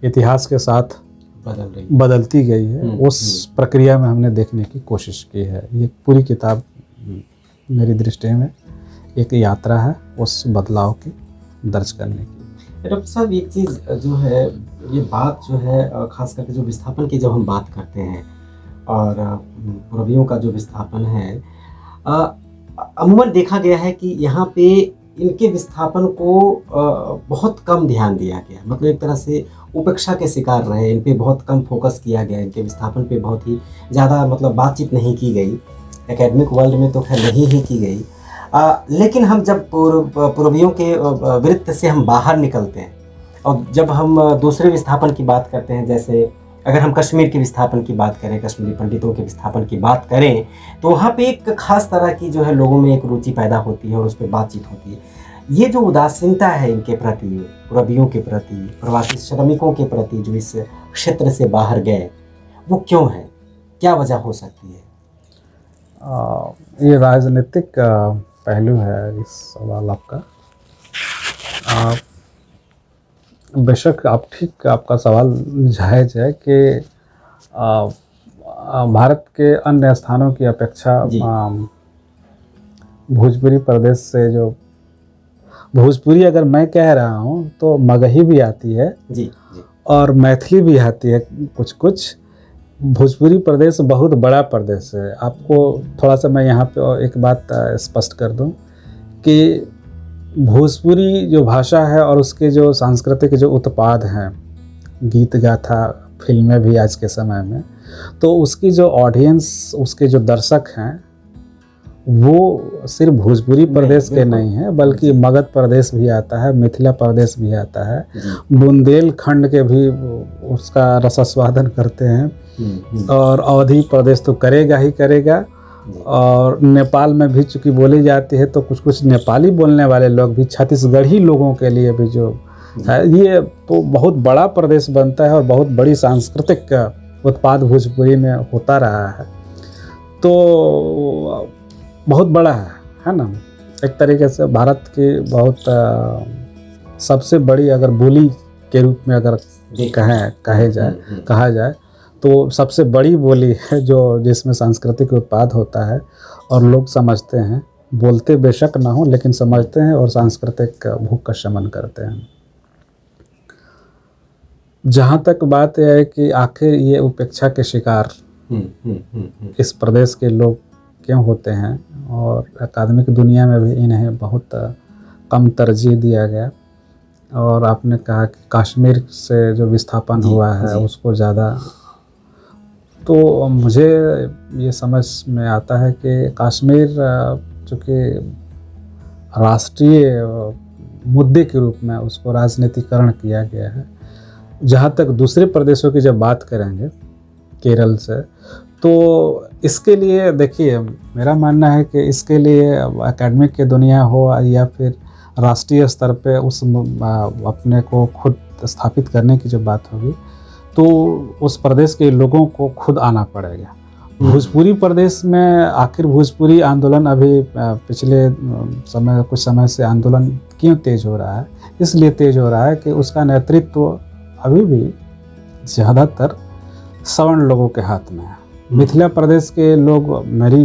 [SPEAKER 2] इतिहास के साथ बदलती गई है, उस प्रक्रिया में हमने देखने की कोशिश की है। ये पूरी किताब मेरी दृष्टि में एक यात्रा है उस बदलाव की दर्ज करने की।
[SPEAKER 1] डॉक्टर साहब, एक चीज़ जो है, ये बात जो है खास करके जो विस्थापन की जब हम बात करते हैं और पूर्वियों का जो विस्थापन है, अमूमन देखा गया है कि यहाँ पे इनके विस्थापन को बहुत कम ध्यान दिया गया, मतलब एक तरह से उपेक्षा के शिकार रहे, इन पे बहुत कम फोकस किया गया, इनके विस्थापन पे बहुत ही ज़्यादा मतलब बातचीत नहीं की गई, एकेडमिक वर्ल्ड में तो खैर नहीं ही की गई। लेकिन हम जब पूर्वियों के वृत्त से हम बाहर निकलते हैं और जब हम दूसरे विस्थापन की बात करते हैं, जैसे अगर हम कश्मीर के विस्थापन की बात करें, कश्मीरी पंडितों के विस्थापन की बात करें, तो वहाँ पे एक खास तरह की जो है लोगों में एक रुचि पैदा होती है और उस पर बातचीत होती है। ये जो उदासीनता है इनके प्रति, पूर्वियों के प्रति, प्रवासी श्रमिकों के प्रति जो इस क्षेत्र से बाहर गए, वो क्यों है, क्या वजह हो सकती है?
[SPEAKER 2] ये राजनीतिक पहलू है इस सवाल आपका। बेशक आपका सवाल जायज़ है कि भारत के अन्य स्थानों की अपेक्षा भोजपुरी प्रदेश से जो भोजपुरी अगर मैं कह रहा हूँ तो मगही भी आती है
[SPEAKER 1] जी
[SPEAKER 2] और मैथिली भी आती है कुछ। भोजपुरी प्रदेश बहुत बड़ा प्रदेश है। आपको थोड़ा सा मैं यहाँ पे एक बात स्पष्ट कर दूँ कि भोजपुरी जो भाषा है और उसके जो सांस्कृतिक जो उत्पाद हैं, गीत गाथा, फिल्में भी आज के समय में, तो उसकी जो ऑडियंस, उसके जो दर्शक हैं, वो सिर्फ भोजपुरी प्रदेश के नहीं है, बल्कि मगध प्रदेश भी आता है, मिथिला प्रदेश भी आता है, बुंदेलखंड के भी उसका रसास्वादन करते हैं, और अवधी प्रदेश तो करेगा ही करेगा। और नेपाल में भी चूँकि बोली जाती है तो कुछ नेपाली बोलने वाले लोग भी, छत्तीसगढ़ी लोगों के लिए भी जो है, ये तो बहुत बड़ा प्रदेश बनता है और बहुत बड़ी सांस्कृतिक उत्पाद भोजपुरी में होता रहा है। तो बहुत बड़ा है ना, एक तरीके से भारत की बहुत सबसे बड़ी अगर बोली के रूप में अगर कहा जाए तो सबसे बड़ी बोली है जो जिसमें सांस्कृतिक उत्पाद होता है और लोग समझते हैं, बोलते बेशक ना हो लेकिन समझते हैं और सांस्कृतिक भूख का शमन करते हैं। जहाँ तक बात यह है कि आखिर ये उपेक्षा के शिकार इस प्रदेश के लोग क्यों होते हैं, और अकादमिक दुनिया में भी इन्हें बहुत कम तरजीह दिया गया, और आपने कहा कि कश्मीर से जो विस्थापन हुआ है उसको ज़्यादा, तो मुझे ये समझ में आता है कि कश्मीर चूँकि राष्ट्रीय मुद्दे के रूप में उसको राजनीतिकरण किया गया है। जहाँ तक दूसरे प्रदेशों की जब बात करेंगे, केरल से, तो इसके लिए देखिए मेरा मानना है कि इसके लिए एकेडमिक की दुनिया हो या फिर राष्ट्रीय स्तर पे उस अपने को खुद स्थापित करने की जो बात होगी, तो उस प्रदेश के लोगों को खुद आना पड़ेगा। भोजपुरी प्रदेश में आखिर भोजपुरी आंदोलन अभी पिछले कुछ समय से आंदोलन क्यों तेज हो रहा है? इसलिए तेज हो रहा है कि उसका नेतृत्व अभी भी ज़्यादातर सवर्ण लोगों के हाथ में है। मिथिला प्रदेश के लोग, मेरी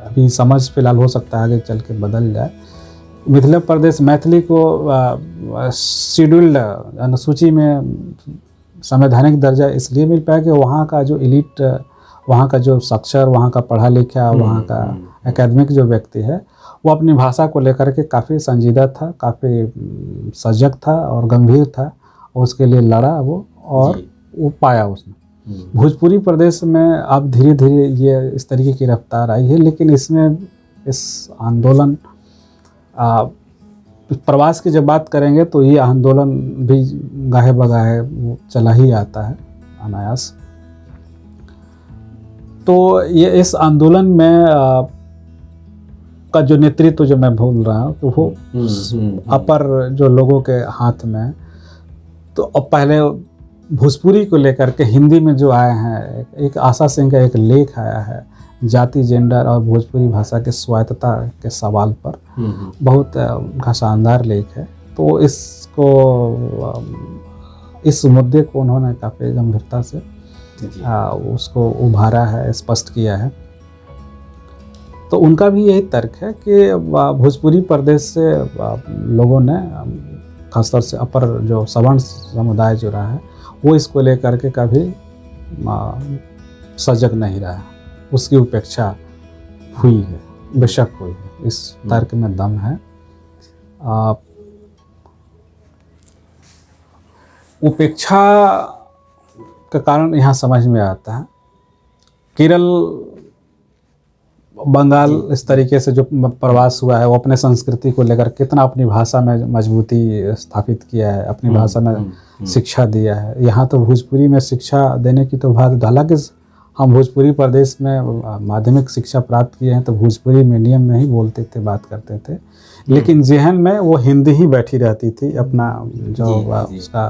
[SPEAKER 2] अभी समझ फिलहाल, हो सकता है आगे चल के बदल जाए, मिथिला प्रदेश मैथिली को शेड्यूल्ड अनुसूची में संवैधानिक दर्जा इसलिए मिल पाया कि वहाँ का जो एलिट, वहाँ का जो साक्षर, वहाँ का पढ़ा लिखा, वहाँ का एकेडमिक जो व्यक्ति है, वो अपनी भाषा को लेकर के काफ़ी संजीदा था, काफ़ी सजग था और गंभीर था, और उसके लिए लड़ा वो, और वो पाया उसने। भोजपुरी प्रदेश में अब धीरे धीरे ये इस तरीके की रफ्तार आई है, लेकिन इसमें इस आंदोलन प्रवास की जब बात करेंगे तो ये आंदोलन भी गाहे बगाहे चला ही आता है अनायास। तो ये इस आंदोलन में का जो नेतृत्व जो मैं बोल रहा हूँ तो वो अपर जो लोगों के हाथ में। तो अब पहले भोजपुरी को लेकर के हिंदी में जो आए हैं, एक आशा सिंह का एक लेख आया है जाति, जेंडर और भोजपुरी भाषा के स्वायत्तता के सवाल पर, बहुत शानदार लेख है। तो इस मुद्दे को उन्होंने काफ़ी गंभीरता से उसको उभारा है, स्पष्ट किया है। तो उनका भी यही तर्क है कि भोजपुरी प्रदेश से लोगों ने, खासतौर से अपर जो सवर्ण समुदाय जो रहा है, वो इसको लेकर के कभी सजग नहीं रहा, उसकी उपेक्षा हुई है, बेशक हुई है, इस तर्क में दम है। उपेक्षा का कारण यहाँ समझ में आता है। केरल, बंगाल, इस तरीके से जो प्रवास हुआ है, वो अपने संस्कृति को लेकर कितना अपनी भाषा में मजबूती स्थापित किया है, अपनी भाषा में शिक्षा दिया है। यहाँ तो भोजपुरी में शिक्षा देने की तो बात, हालांकि हम भोजपुरी प्रदेश में माध्यमिक शिक्षा प्राप्त किए हैं तो भोजपुरी मीडियम में ही बोलते थे, बात करते थे, लेकिन ज़हन में वो हिंदी ही बैठी रहती थी, अपना जो उसका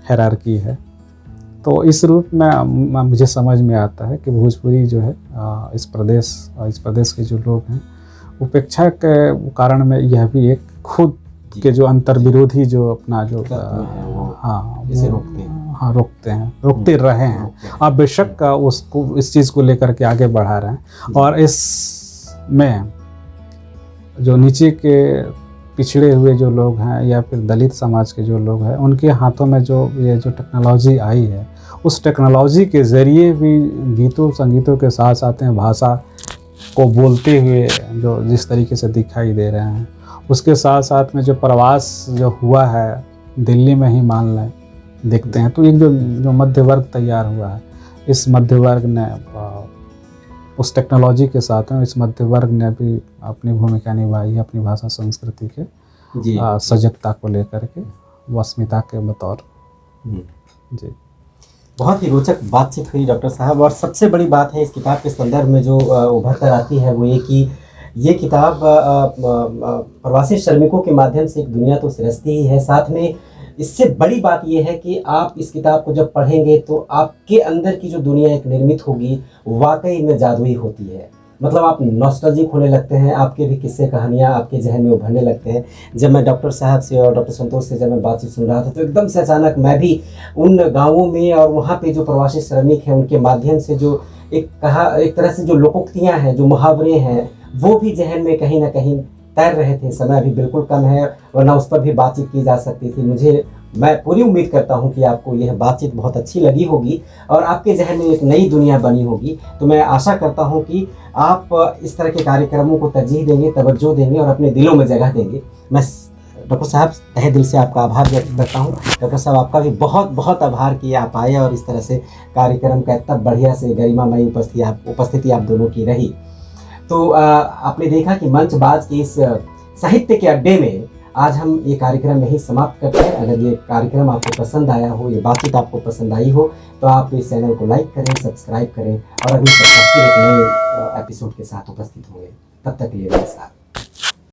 [SPEAKER 2] हायरार्की है। तो इस रूप में मुझे समझ में आता है कि भोजपुरी जो है इस प्रदेश के जो लोग हैं, उपेक्षा के कारण में यह भी एक खुद के जो अंतर विरोधी जो अपना जो रोकते रहे हैं। आप बेशक उसको, इस चीज़ को लेकर के आगे बढ़ा रहे हैं। और इसमें जो नीचे के पिछड़े हुए जो लोग हैं या फिर दलित समाज के जो लोग हैं, उनके हाथों में जो ये जो टेक्नोलॉजी आई है, उस टेक्नोलॉजी के ज़रिए भी गीतों संगीतों के साथ साथ में भाषा को बोलते हुए जो जिस तरीके से दिखाई दे रहे हैं, उसके साथ साथ में जो प्रवास जो हुआ है दिल्ली में ही मान लें, देखते हैं तो एक जो मध्य वर्ग तैयार हुआ है, इस मध्य वर्ग ने उस टेक्नोलॉजी के साथ में इस मध्य वर्ग ने भी अपनी भूमिका निभाई है, अपनी भाषा संस्कृति के सजगता को लेकर के, व अस्मिता के बतौर। जी,
[SPEAKER 1] बहुत ही रोचक बातचीत हुई डॉक्टर साहब। और सबसे बड़ी बात है इस किताब के संदर्भ में जो उभर कर आती है वो ये कि ये किताब प्रवासी श्रमिकों के माध्यम से एक दुनिया तो सृजती ही है, साथ में इससे बड़ी बात यह है कि आप इस किताब को जब पढ़ेंगे तो आपके अंदर की जो दुनिया एक निर्मित होगी वाकई में जादुई होती है। मतलब आप नॉस्टैल्जिक होने लगते हैं, आपके भी किस्से कहानियाँ आपके जहन में उभरने लगते हैं। जब मैं डॉक्टर साहब से और डॉक्टर संतोष से जब मैं बातचीत सुन रहा था तो एकदम से अचानक मैं भी उन गाँवों में और वहाँ पे जो प्रवासी श्रमिक हैं उनके माध्यम से जो एक तरह से जो लोकोक्तियाँ हैं, जो मुहावरे हैं, वो भी जहन में कहीं ना कहीं तैर रहे थे। समय अभी बिल्कुल कम है, वरना उस पर भी बातचीत की जा सकती थी। मैं पूरी उम्मीद करता हूं कि आपको यह बातचीत बहुत अच्छी लगी होगी और आपके जहन में एक नई दुनिया बनी होगी। तो मैं आशा करता हूं कि आप इस तरह के कार्यक्रमों को तरजीह देंगे, तवज्जो देंगे और अपने दिलों में जगह देंगे। मैं डॉक्टर साहब तहे दिल से आपका आभार व्यक्त करता हूं। डॉक्टर साहब आपका भी बहुत बहुत आभार कि आप आए और इस तरह से कार्यक्रम का इतना बढ़िया से गरिमामयी उपस्थिति आप दोनों की रही। तो आपने देखा कि मंचबाज के इस साहित्य के अड्डे में आज हम ये कार्यक्रम यही समाप्त करते हैं। अगर ये कार्यक्रम आपको पसंद आया हो, ये बातचीत आपको पसंद आई हो, तो आप इस चैनल को लाइक करें, सब्सक्राइब करें और अगली सप्ताह फिर एक नए एपिसोड के साथ उपस्थित होंगे। तब तक के लिए नमस्कार।